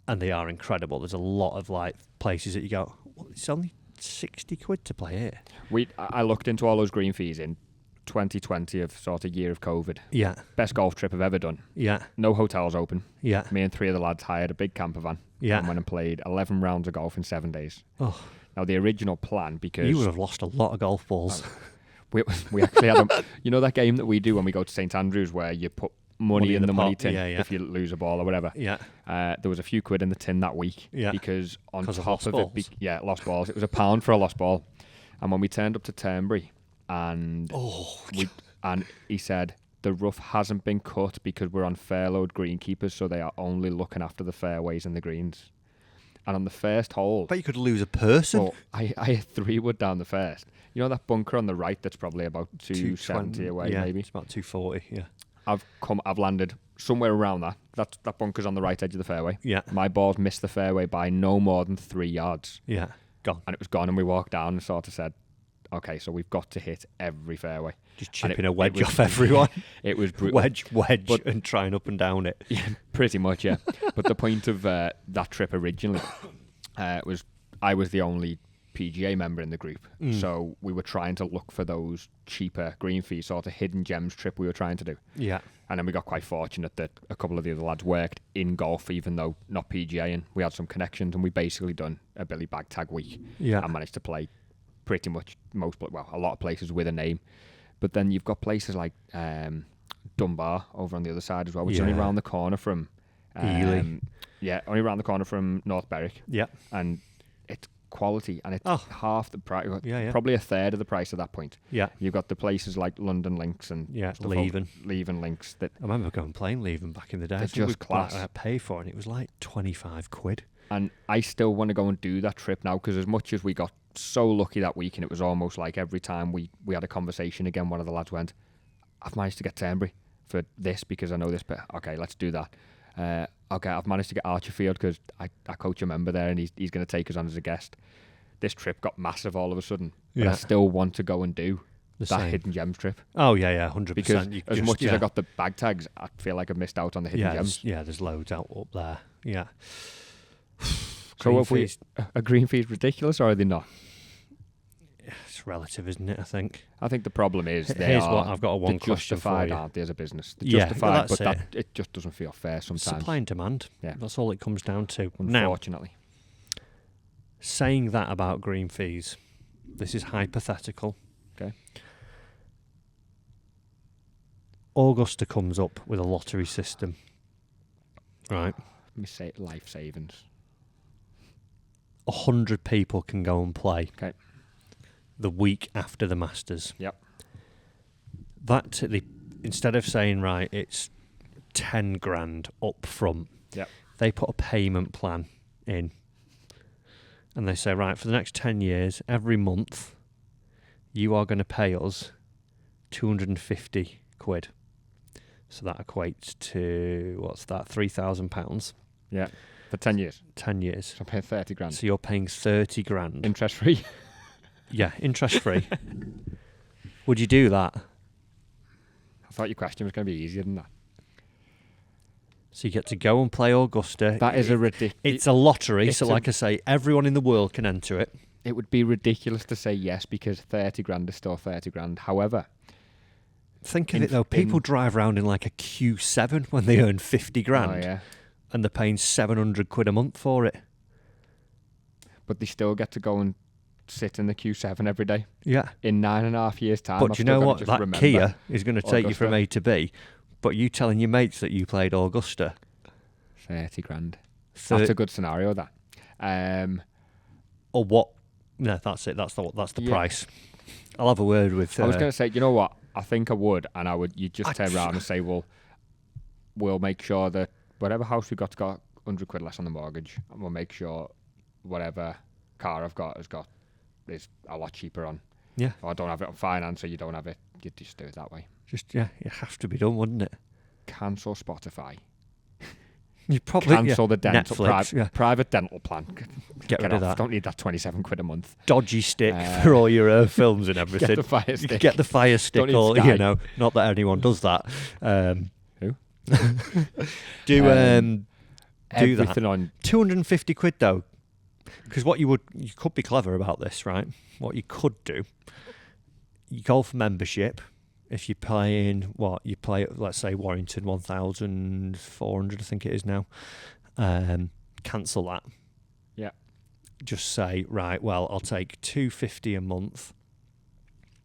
and they are incredible. There's a lot of places that you go, well, it's only 60 quid to play here. I looked into all those Greenfees in 2020 of sort of year of COVID. Yeah. Best golf trip I've ever done. Yeah. No hotels open. Yeah. Me and 3 of the lads hired a big camper van. Yeah. And went and played 11 rounds of golf in 7 days. Oh. Now the original plan, because you would have lost a lot of golf balls. We actually had them. You know that game that we do when we go to St Andrews where you put money in the money tin if you lose a ball or whatever. Yeah. There was a few quid in the tin that week because on top of balls. it, lost balls. It was £1 for a lost ball. And when we turned up to Turnberry and he said the rough hasn't been cut because we're on fairload greenkeepers, so they are only looking after the fairways and the greens. And on the first hole, But you could lose a person. well, I hit 3-wood down the first. You know that bunker on the right that's probably about 270 away, maybe? It's about 240, yeah. I've landed somewhere around that. That bunker's on the right edge of the fairway. Yeah. My ball's missed the fairway by no more than 3 yards. Yeah. Gone. And it was gone, and we walked down and sort of said, okay, so we've got to hit every fairway. Just chipping a wedge off everyone. It was brutal. Wedge, and trying up and down it. Yeah, pretty much, yeah. But the point of that trip originally was I was the only PGA member in the group. So we were trying to look for those cheaper Greenfees, sort of hidden gems trip we were trying to do. Yeah. And then we got quite fortunate that a couple of the other lads worked in golf, even though not PGA, and we had some connections, and we basically done a Billy Bag Tag week. Yeah. And managed to play pretty much a lot of places with a name. But then you've got places like Dunbar over on the other side as well, which is only around the corner from Ely. Yeah, only around the corner from North Berwick. Yeah. And it's quality, and it's half the price, probably a third of the price at that point. Yeah. You've got the places like London Links and Leven Links. That I remember going playing Leven back in the day. They're just class. I paid for it, and it was like 25 quid. And I still want to go and do that trip now, because as much as we got so lucky that week, and it was almost like every time we had a conversation again, one of the lads went, I've managed to get Turnberry for this because I know this, but okay, let's do that. Okay, I've managed to get Archerfield because I coach a member there, and he's going to take us on as a guest. This trip got massive all of a sudden, but I still want to go and do that hidden gems trip. Oh yeah, 100%. Because as much as I got the bag tags, I feel like I've missed out on the hidden gems. There's loads out up there. Yeah. So are Greenfees ridiculous, or are they not? It's relative, isn't it? I think the problem is I've got one question justified, for you. Aren't they, as a business? They're justified, but it just doesn't feel fair sometimes. Supply and demand. Yeah, that's all it comes down to. Unfortunately. Now, saying that about Greenfees, this is hypothetical. Okay. Augusta comes up with a lottery system, right? Let me say life savings. 100 people can go and play. Okay. The week after the Masters. Yep. Instead of saying, right, it's 10 grand up front, they put a payment plan in. And they say, right, for the next 10 years, every month, you are going to pay us 250 quid. So that equates to, what's that, £3,000? Yeah, for 10 years. 10 years. So I'm paying 30 grand. So you're paying 30 grand. Interest free? Yeah, interest free. Would you do that? I thought your question was going to be easier than that. So you get to go and play Augusta. That is a ridiculous... It's a lottery, so like I say, everyone in the world can enter it. It would be ridiculous to say yes, because 30 grand is still 30 grand. However... Think of it, though. People drive around in like a Q7 when they earn 50 grand. Oh, yeah. And they're paying 700 quid a month for it. But they still get to go and sit in the Q7 every day. Yeah. In 9.5 years' time. But you know what? That Kia is going to take you from A to B. But you telling your mates that you played Augusta. 30 grand. That's a good scenario, that. Or what? No, that's it. That's the price. I'll have a word with... I was going to say, you know what? I think I would, and you'd just turn around and say, well, we'll make sure that whatever house we've got 100 quid less on the mortgage, and we'll make sure whatever car I've got is a lot cheaper on. Yeah. Or I don't have it on finance, or you don't have it. You just do it that way. It have to be done, wouldn't it? Cancel Spotify. You probably cancel the dental Netflix, private dental plan. Get rid of that. Don't need that 27 quid a month. Dodgy stick for all your films and everything. Get the fire stick. Get the fire stick. Or not that anyone does that. Who? do everything that. On 250 quid though, because you could be clever about this, right? What you could do, you golf membership. If you're playing, let's say Warrington 1,400, I think it is now, cancel that. Yeah. Just say, right, well, I'll take 250 a month,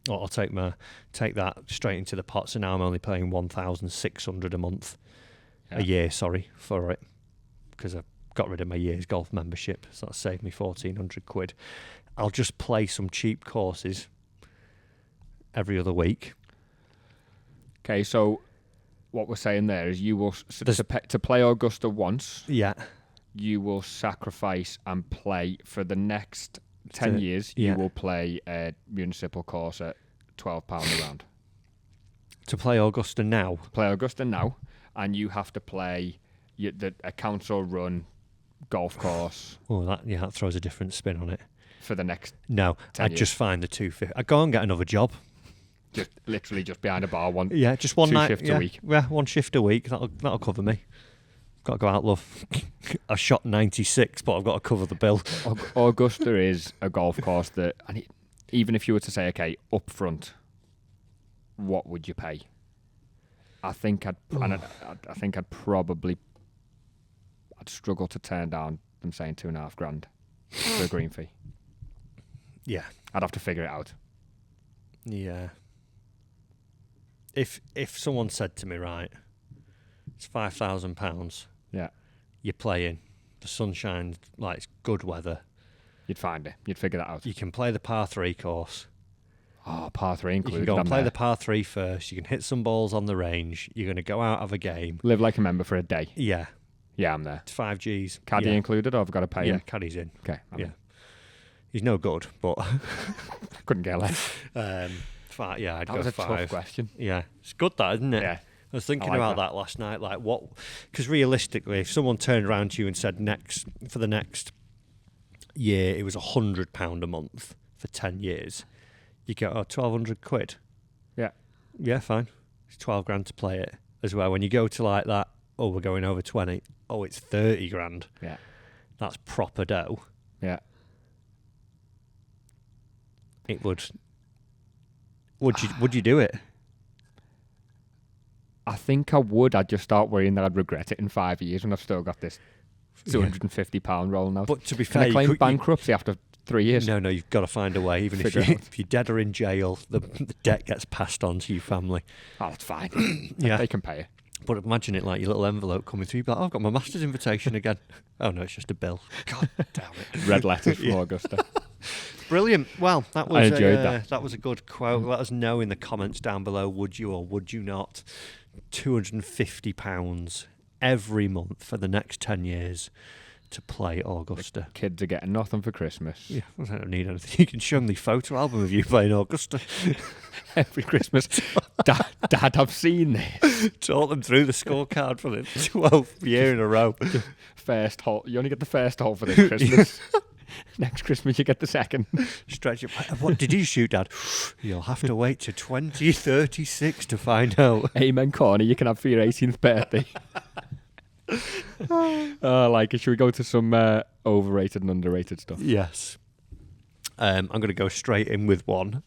or I'll take that straight into the pot. So now I'm only paying 1,600 a month, a year, for it, because I've got rid of my year's golf membership. So that saved me 1,400 quid. I'll just play some cheap courses every other week. Okay, so what we're saying there is you will to play Augusta once. Yeah. You will sacrifice and play for the next 10 years. You will play a municipal course at £12 a round. To play Augusta now. And you have to play a council-run golf course. Oh, that throws a different spin on it. For the next. No, 10 I'd years. just find the 250. I'd go and get another job. Just literally just behind a bar, just one 2 night, shifts a week. Yeah, one shift a week. That'll cover me. Got to go out, love. I shot 96, but I've got to cover the bill. Augusta is a golf course that, even if you were to say, okay, up front, what would you pay? I think I'd struggle to turn down them saying 2.5 grand for a green fee. Yeah, I'd have to figure it out. Yeah. If someone said to me, right, it's £5,000. Yeah. You're playing. The sun shines like it's good weather. You'd find it. You'd figure that out. You can play the par 3 course. Oh, par 3 included. You can go and play the par 3 first. You can hit some balls on the range. You're going to go out, have a game. Live like a member for a day. Yeah. Yeah, I'm there. It's 5 Gs. Caddy included, or I've got to pay him? Yeah, caddy's in. Okay. I'm in. He's no good, but... Couldn't get less. I'd go 5. That was a tough question. Yeah. It's good, that, isn't it? Yeah. I was thinking about that last night, like what... Because realistically, if someone turned around to you and said for the next year, it was £100 a month for 10 years, you go, 1,200 quid. Yeah. Yeah, fine. It's 12 grand to play it as well. When you go to like that, we're going over 20. Oh, it's 30 grand. Yeah. That's proper dough. Yeah. It would... Would you do it? I think I would. I'd just start worrying that I'd regret it in 5 years when I've still got this £250 rolling out. But to be fair, can I claim bankruptcy after 3 years? No, you've got to find a way. Even if you're dead or in jail, the debt gets passed on to your family. Oh, that's fine. Yeah, they can pay it. But imagine it like your little envelope coming through. You'd be like, I've got my master's invitation again. Oh no, it's just a bill. God damn it! Red letters from Augusta. Brilliant. Well, that was I enjoyed that. That was a good quote. Let us know in the comments down below. Would you or would you not? £250 every month for the next 10 years to play Augusta. The kids are getting nothing for Christmas. Yeah, I don't need anything. You can show them the photo album of you playing Augusta every Christmas. Dad, I've seen this. Talk them through the scorecard for the 12th year in a row. First hole. You only get the first hole for this Christmas. Next Christmas you get the second. Stretch it. What did you shoot, Dad? You'll have to wait to 2036 to find out. Amen corner you can have for your 18th birthday. Should we go to some overrated and underrated stuff? Yes. I'm going to go straight in with one.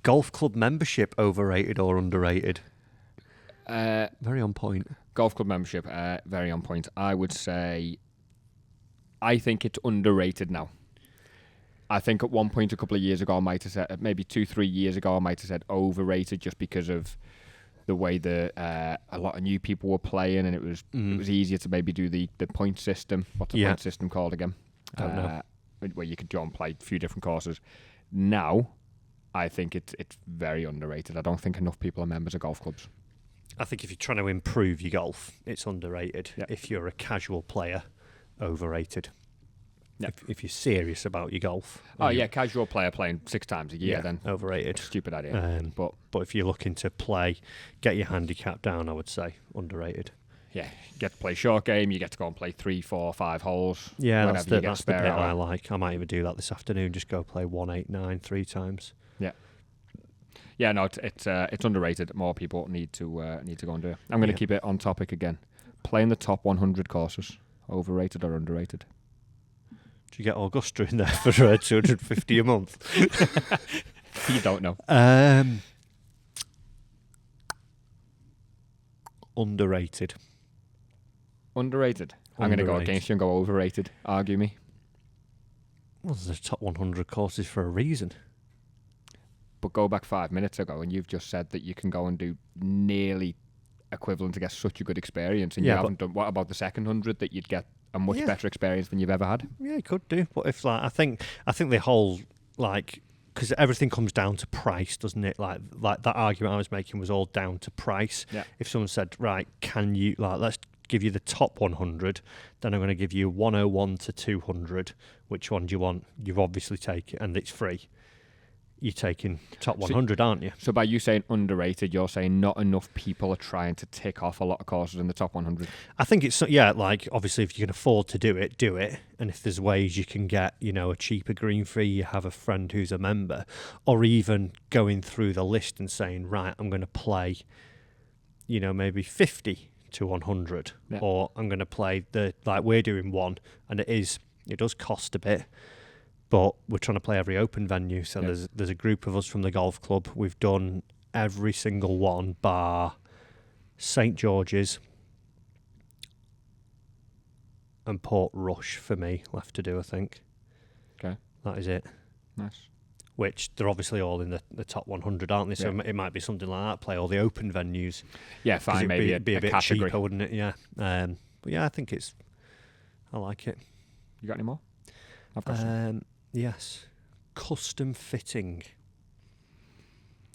Golf club membership, overrated or underrated? Very on point. Golf club membership, very on point. I would say, I think it's underrated now. I think at one point a couple of years ago I might have said, maybe 2-3 years ago I might have said overrated just because of the way that a lot of new people were playing, and it was easier to maybe do the point system. What's the point system called again? I don't know. Where you could go and play a few different courses. Now, I think it's very underrated. I don't think enough people are members of golf clubs. I think if you're trying to improve your golf, it's underrated. Yep. If you're a casual player, overrated. Yep. If you're serious about your golf. Casual player playing 6 times a year, then overrated. Stupid idea. But if you're looking to play, get your handicap down, I would say underrated. Yeah, you get to play short game, you get to go and play 3, 4, 5 holes. Yeah, that's the bit I like. I might even do that this afternoon, just go play 1, 8, 9 3 times. Yeah. Yeah, no, it's underrated. More people need to go and do it. I'm going to keep it on topic again. Playing the top 100 courses, overrated or underrated? Do you get Augusta in there for $250 a month? You don't know. Underrated. Underrated. I'm going to go against you and go overrated. Argue me. Well, there's top 100 courses for a reason. But go back 5 minutes ago and you've just said that you can go and do nearly equivalent to get such a good experience, and you haven't done. What about the second 100 that you'd get a much better experience than you've ever had? Yeah, you could do. But if I think the whole because everything comes down to price, doesn't it? Like that argument I was making was all down to price. Yeah. If someone said, right, can you let's give you the top 100, then I'm going to give you 101 to 200. Which one do you want? You've obviously take it, and it's free. You're taking top 100, aren't you? So by you saying underrated, you're saying not enough people are trying to tick off a lot of courses in the top 100? I think it's, obviously if you can afford to do it, do it. And if there's ways you can get, a cheaper green fee, you have a friend who's a member, or even going through the list and saying, right, I'm going to play, maybe 50 to 100, or I'm going to play we're doing one, and it does cost a bit. But we're trying to play every open venue. So there's a group of us from the golf club. We've done every single one bar St. George's and Port Rush for me left to do, I think. Okay. That is it. Nice. Which they're obviously all in the top 100, aren't they? So it might be something like that, play all the open venues. Yeah, fine. Maybe it'd be a bit category. cheaper, wouldn't it? Yeah. But yeah, I like it. You got any more? I've got some. Yes. Custom fitting.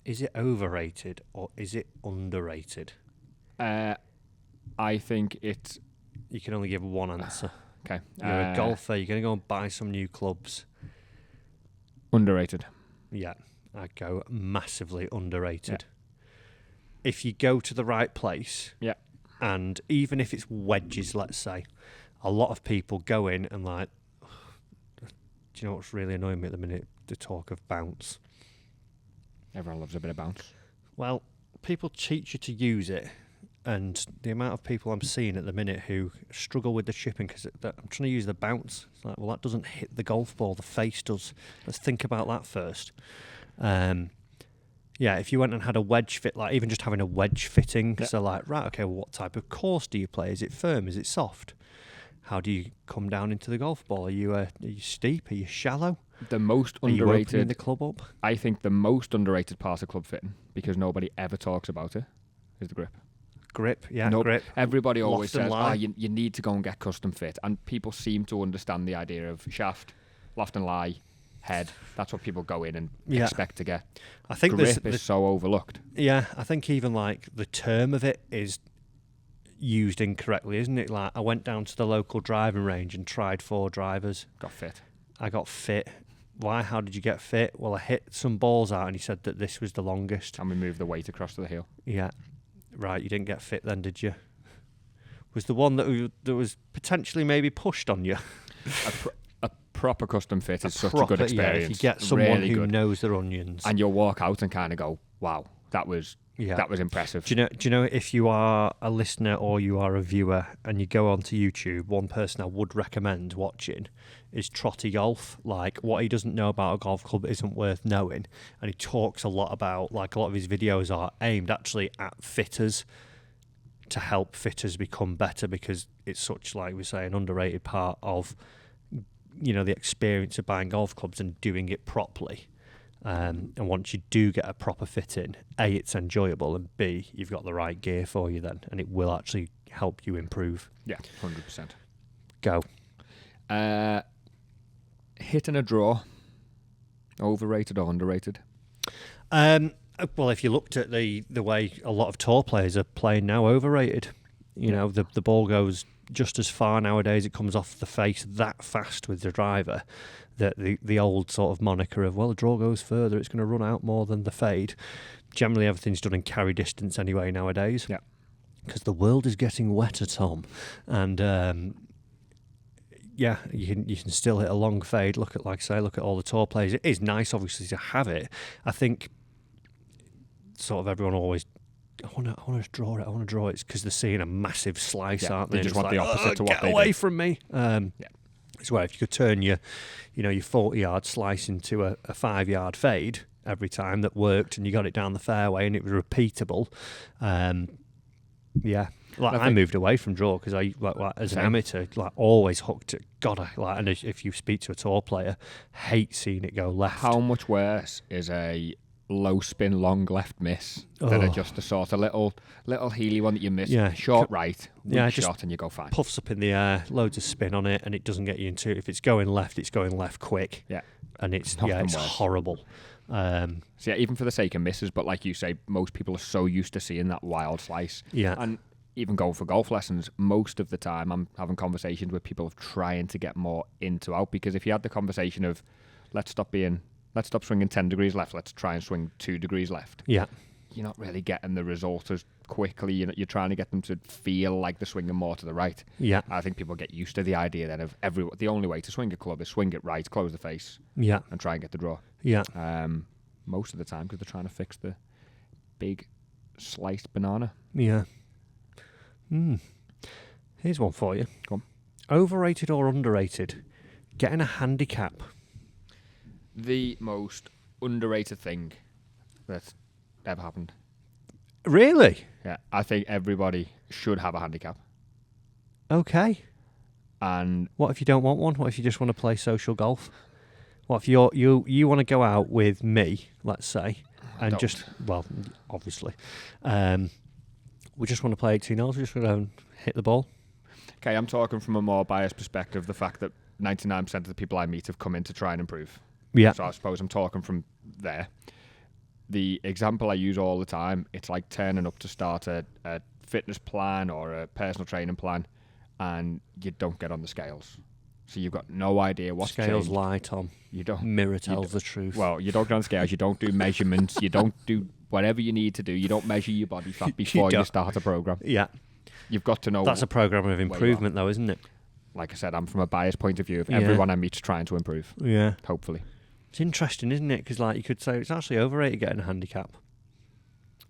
Is it overrated or is it underrated? I think it's... You can only give one answer. Okay. You're a golfer, you're going to go and buy some new clubs. Underrated. Yeah, I'd go massively underrated. Yeah. If you go to the right place, and even if it's wedges, let's say, a lot of people go in and do you know what's really annoying me at the minute? The talk of bounce. Everyone loves a bit of bounce. Well, people teach you to use it, and the amount of people I'm seeing at the minute who struggle with the chipping because I'm trying to use the bounce. It's like, well, that doesn't hit the golf ball, the face does. Let's think about that first. If you went and had a wedge fit, even just having a wedge fitting, so right, okay, well, what type of course do you play? Is it firm? Is it soft? How do you come down into the golf ball? Are you steep? Are you shallow? The most underrated. Are you opening the club up? I think the most underrated part of club fitting, because nobody ever talks about it, is the grip. Grip. Grip. Everybody always says, you need to go and get custom fit. And people seem to understand the idea of shaft, loft and lie, head. That's what people go in and expect to get. I think grip is so overlooked. Yeah, I think even the term of it is used incorrectly, isn't it? I went down to the local driving range and tried 4 drivers. Got fit. I got fit. Why? How did you get fit? Well, I hit some balls out and he said that this was the longest. And we moved the weight across to the heel. Yeah. Right, you didn't get fit then, did you? Was the one that was potentially maybe pushed on you? A proper custom fit is such a good experience. If you get someone who knows their onions. And you'll walk out and kind of go, wow, that was impressive. Do you know if you are a listener or you are a viewer and you go onto YouTube, one person I would recommend watching is Trotty Golf. What he doesn't know about a golf club isn't worth knowing, and he talks a lot about a lot of his videos are aimed actually at fitters to help fitters become better, because it's such, like we say, an underrated part of the experience of buying golf clubs and doing it properly. And once you do get a proper fit in, A, it's enjoyable, and B, you've got the right gear for you then, and it will actually help you improve. Yeah, 100%. Go. Hitting a draw, overrated or underrated? Well, if you looked at the way a lot of tour players are playing now, overrated. You know, the ball goes just as far nowadays. It comes off the face that fast with the driver that the old sort of moniker of, well, the draw goes further, it's going to run out more than the fade. Generally, everything's done in carry distance anyway nowadays. Yeah. Because the world is getting wetter, Tom. And yeah, you can still hit a long fade. Look at all the tour players. It is nice, obviously, to have it. I think sort of everyone always, I want to draw it. I want to draw it. It's because they're seeing a massive slice, aren't they? They just want the opposite to what they get away do. from me. It's where if you could turn your 40-yard slice into a 5-yard fade every time that worked, and you got it down the fairway and it was repeatable. Yeah. I moved away from draw because I, as an amateur, always hooked it. And if you speak to a tour player, hate seeing it go left. How much worse is a low spin, long left miss than are just a sort of little heely one that you miss? Yeah. Short right, weak just shot, and you go fine. Puffs up in the air, loads of spin on it, and it doesn't get you into. If it's going left quick. Yeah. And it's Worse. horrible. So yeah, even for the sake of misses, but like you say, most people are so used to seeing that wild slice. Yeah. And even going for golf lessons, most of the time I'm having conversations with people trying to get more into out, because if you had the conversation of let's stop swinging 10 degrees left, let's try and swing 2 degrees left. Yeah. You're not really getting the result as quickly. You're trying to get them to feel like they're swinging more to the right. Yeah. I think people get used to the idea then of the only way to swing a club is swing it right, close the face, Yeah. and try and get the draw. Yeah. Most of the time because they're trying to fix the big sliced banana. Yeah. Here's one for you. Go on. Overrated or underrated? Getting a handicap. The most underrated thing that's ever happened. Really? Yeah, I think everybody should have a handicap. Okay. And what if you don't want one? What if you just want to play social golf? What if you want to go out with me, let's say, and obviously, we just want to play 18 holes. We just want to go and hit the ball. Okay, I'm talking from a more biased perspective. The fact that 99% of the people I meet have come in to try and improve. Yeah. So I suppose I'm talking from there. The example I use all the time, it's like turning up to start a fitness plan or a personal training plan, and you don't get on the scales. So you've got no idea what's Scales changed. lie, Tom. You don't. Mirror tells the truth. Well, you don't get on scales. You don't do measurements. You don't do whatever you need to do. You don't measure your body fat before you start a program. Yeah. You've got to know. That's a program of improvement, though, isn't it? Like I said, I'm from a biased point of view of everyone I meet's trying to improve. Yeah. Hopefully. It's interesting, isn't it? Because you could say it's actually overrated getting a handicap.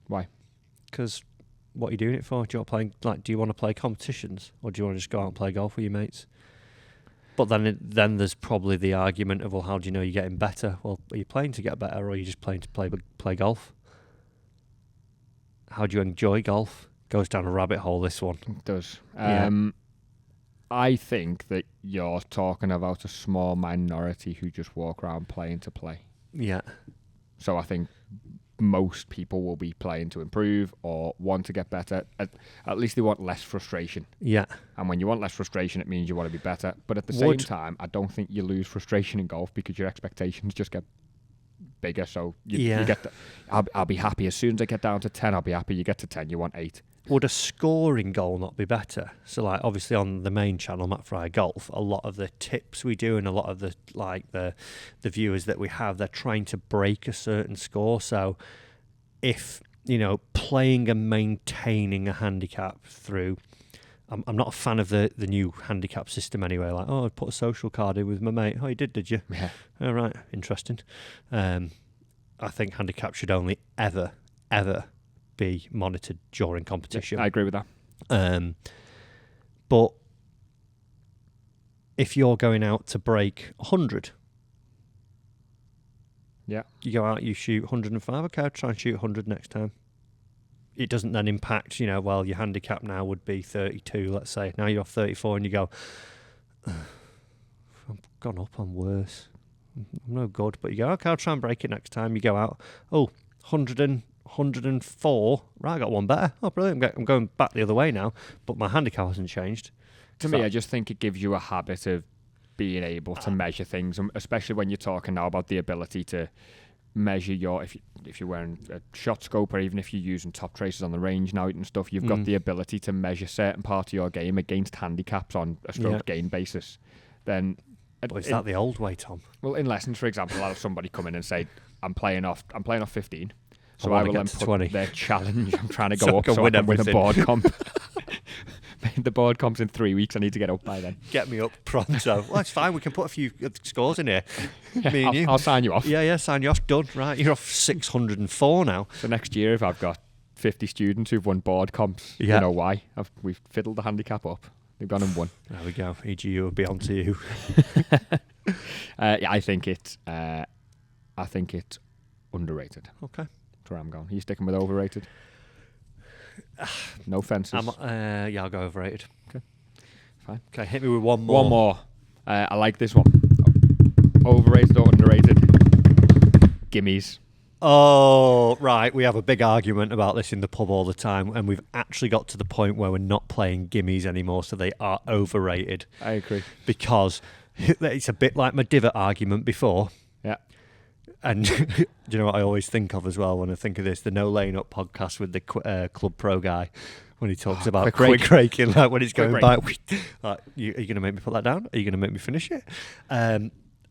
Why? Because what are you doing it for? Do you want to play competitions, or do you want to just go out and play golf with your mates? But then there's probably the argument of, well, how do you know you're getting better? Well, are you playing to get better, or are you just playing to play golf? How do you enjoy golf? Goes down a rabbit hole, this one. It does. I think that you're talking about a small minority who just walk around playing to play. Yeah. So I think most people will be playing to improve or want to get better. At least they want less frustration. Yeah. And when you want less frustration, it means you want to be better. But at the same time, I don't think you lose frustration in golf because your expectations just get bigger. So you get I'll be happy as soon as I get down to 10. I'll be happy. You get to 10, you want 8. Would a scoring goal not be better? So, obviously on the main channel, Matt Fry Golf, a lot of the tips we do and a lot of the viewers that we have, they're trying to break a certain score. So, if playing and maintaining a handicap through, I'm not a fan of the new handicap system anyway. I put a social card in with my mate. Oh, you did you? Yeah. All right, interesting. I think handicap should only ever be monitored during competition. Yeah, I agree with that. But if you're going out to break 100, yeah, you go out, you shoot 105. Okay, I'll try and shoot 100 next time. It doesn't then impact, your handicap now would be 32, let's say. Now you're 34 and you go, I've gone up, I'm worse. I'm no good. But you go, okay, I'll try and break it next time. You go out, 104. Right, I got one better. Oh, brilliant. I'm going back the other way now, but my handicap hasn't changed. To me, I just think it gives you a habit of being able to measure things, especially when you're talking now about the ability to measure if you're wearing a shot scope, or even if you're using top traces on the range now and stuff, you've got the ability to measure certain parts of your game against handicaps on a stroke gain basis. Then, but is that the old way, Tom? Well, in lessons, for example, I'll have somebody come in and say, I'm playing off 15. So I will then put 20. Their challenge. I'm trying to go up so I can win a board comp. The board comp's in 3 weeks. I need to get up by then. Get me up pronto. Well, it's fine. We can put a few scores in here. Me and you. I'll sign you off. Yeah, sign you off. Done. Right, you're off 604 now. So next year, if I've got 50 students who've won board comps, you know why? We've fiddled the handicap up. They've gone and won. There we go. EGU will be on to you. I think it's underrated. Okay. That's where I'm going. Are you sticking with overrated? No fences. Yeah, I'll go overrated. Okay. Fine. Okay, hit me with one more. One more. I like this one. Overrated or underrated? Gimmies. Oh, right. We have a big argument about this in the pub all the time, and we've actually got to the point where we're not playing gimmies anymore, so they are overrated. I agree. Because it's a bit like my divot argument before. Yeah. And do you know what I always think of as well when I think of this? The No Laying Up podcast with the Club Pro guy, when he talks about quick raking, like when he's going by. Like, are you going to make me put that down? Are you going to make me finish it?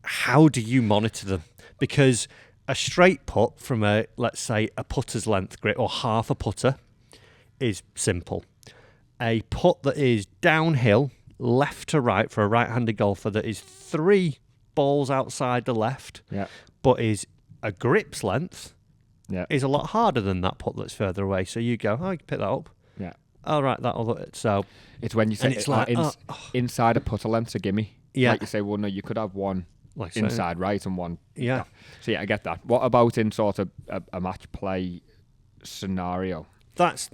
How do you monitor them? Because a straight putt from let's say a putter's length grit or half a putter is simple. A putt that is downhill, left to right for a right-handed golfer that is 3 balls outside the left, but is a grip's length, is a lot harder than that putt that's further away. So you go, you can pick that up. Yeah. All right, that'll. So it's when you say it's like inside a putter length's a gimme. Yeah. Like you say, well, no, you could have one inside right and one. Yeah. So I get that. What about in sort of a match play scenario? That's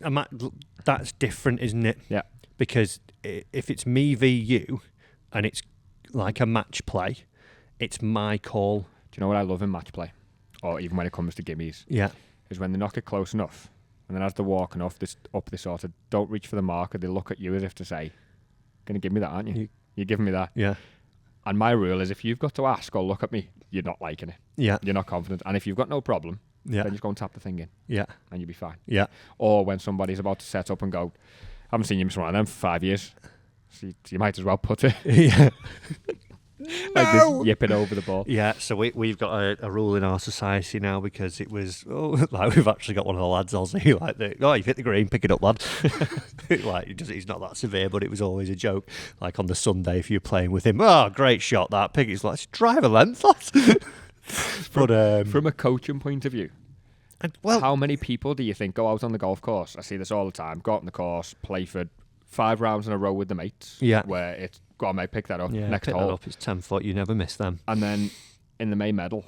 different, isn't it? Yeah. Because if it's me v you, and it's like a match play, it's my call. Do you know what I love in match play, or even when it comes to gimmies? Yeah. Is when they knock it close enough, and then as they're walking up this sort of don't reach for the marker, they look at you as if to say, "Gonna give me that, aren't you? You're giving me that." Yeah. And my rule is, if you've got to ask or look at me, you're not liking it. Yeah. You're not confident, and if you've got no problem, then just go and tap the thing in. Yeah. And you'll be fine. Yeah. Or when somebody's about to set up and go, I haven't seen you miss one of them for 5 years, so you might as well put it. Yeah. Like this yipping over the ball. Yeah, so we've got a rule in our society now, because it was like we've actually got one of the lads Aussie like you've hit the green, pick it up, lad. Like he's not that severe, but it was always a joke. Like on the Sunday, if you're playing with him, great shot that, pick it. It's like driver length, lad. But from a coaching point of view, how many people do you think go out on the golf course? I see this all the time. Go out on the course, play for 5 rounds in a row with the mates. Yeah. Where it's, go on mate, pick that up. Yeah, next pick hole. that up. It's 10 foot. You never miss them. And then in the main medal,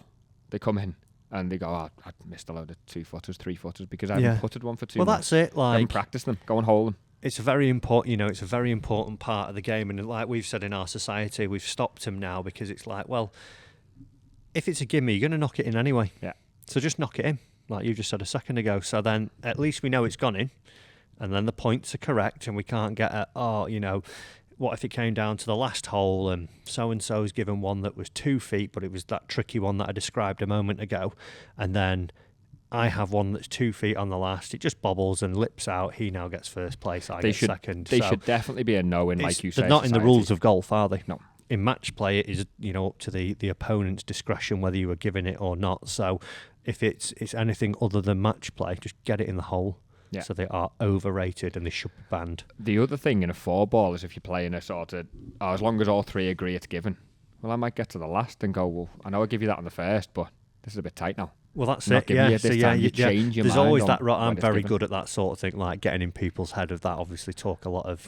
they come in and they go, I missed a load of 2-footers, 3-footers because I haven't putted one for 2 months. Well, that's it. Like, I haven't practiced them. Go and hole them. It's a very important, it's a very important part of the game. And like we've said in our society, we've stopped them now because it's like, well, if it's a gimme, you're going to knock it in anyway. Yeah. So just knock it in, like you just said a second ago. So then at least we know it's gone in, and then the points are correct, and we can't get at, what if it came down to the last hole and so-and-so's given one that was 2 feet, but it was that tricky one that I described a moment ago, and then I have one that's 2 feet on the last. It just bobbles and lips out. He now gets first place. I get second. They should definitely be a no-in, like you say. They're not in the rules of golf, are they? No. In match play, it is up to the opponent's discretion whether you were giving it or not. So if it's anything other than match play, just get it in the hole. Yeah. So they are overrated and they should be banned. The other thing in a 4-ball is if you're playing a sort of, as long as all 3 agree it's given. Well, I might get to the last and go, well, I know I give you that on the first, but this is a bit tight now. Well, that's it. Yeah. You change your There's mind always that. I'm very good at that sort of thing, like getting in people's head of that. Obviously, talk a lot of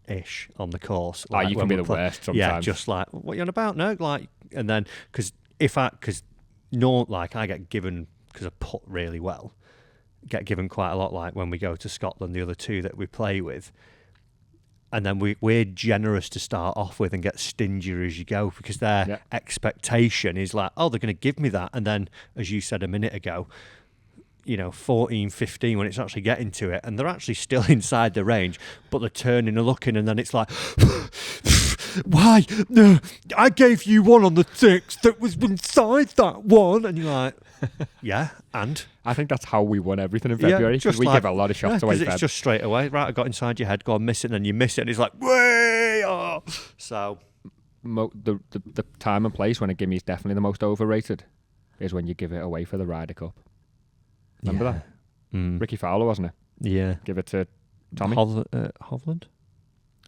ish on the course. Like you can be the worst sometimes. Yeah, just like, what are you on about? No, like, and then because I get given, because I putt really well, get given quite a lot. Like when we go to Scotland, the other 2 that we play with, And then we're generous to start off with and get stingier as you go, because their expectation is like, oh, they're going to give me that. And then, as you said a minute ago, 14, 15, when it's actually getting to it, and they're actually still inside the range, but they're turning and looking, and then it's like, why? No, I gave you one on the 6th that was inside that one. And you're like, yeah, and? I think that's how we won everything in February, because we give a lot of shots away. It's just straight away. Right, I got inside your head, go and miss it, and then you miss it, and it's like, way! Oh. So... The time and place when a gimme is definitely the most overrated is when you give it away for the Ryder Cup. Remember that? Ricky Fowler, wasn't it? Yeah. Give it to Tommy. Hovland?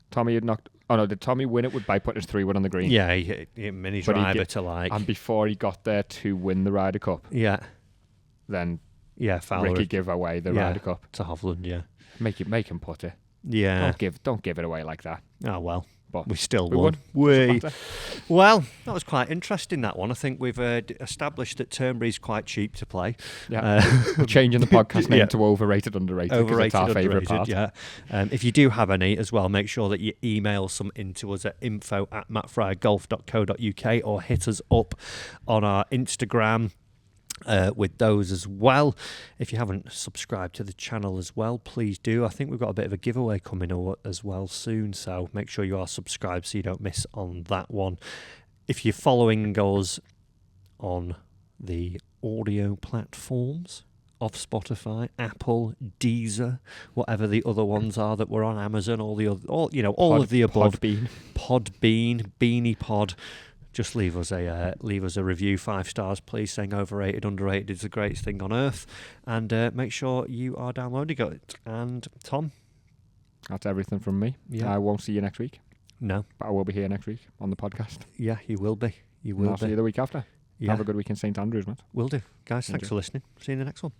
Tommy had knocked... Oh, no, did Tommy win it by putting his 3-wood on the green? Yeah, he hit a mini driver to like... And before he got there to win the Ryder Cup... Yeah. Then... Yeah, Fowler... Ricky give away the Ryder Cup. To Hovland, yeah. Make him put it. Yeah. Don't give it away like that. Oh, well. But we still won. Well, that was quite interesting, that one. I think we've established that Turnberry's quite cheap to play. Yeah. We're changing the podcast name to Overrated, Underrated, because it's our favourite part. Yeah. If you do have any as well, make sure that you email some into us at info@mattfryergolf.co.uk or hit us up on our Instagram. With those as well. If you haven't subscribed to the channel as well, please do. I think we've got a bit of a giveaway coming as well soon, so make sure you are subscribed so you don't miss on that one. If you're following us on the audio platforms of Spotify, Apple, Deezer, whatever the other ones are that were on Amazon, all of the above, Podbean, Beanie Pod. Just leave us a review, 5 stars, please, saying overrated, underrated is the greatest thing on earth, and make sure you are downloading it. And Tom, that's everything from me. Yeah. I won't see you next week. No, but I will be here next week on the podcast. Yeah, you will be. I'll see you the week after. Yeah. Have a good week in St Andrews, mate. Will do, guys. Thanks for listening. See you in the next one.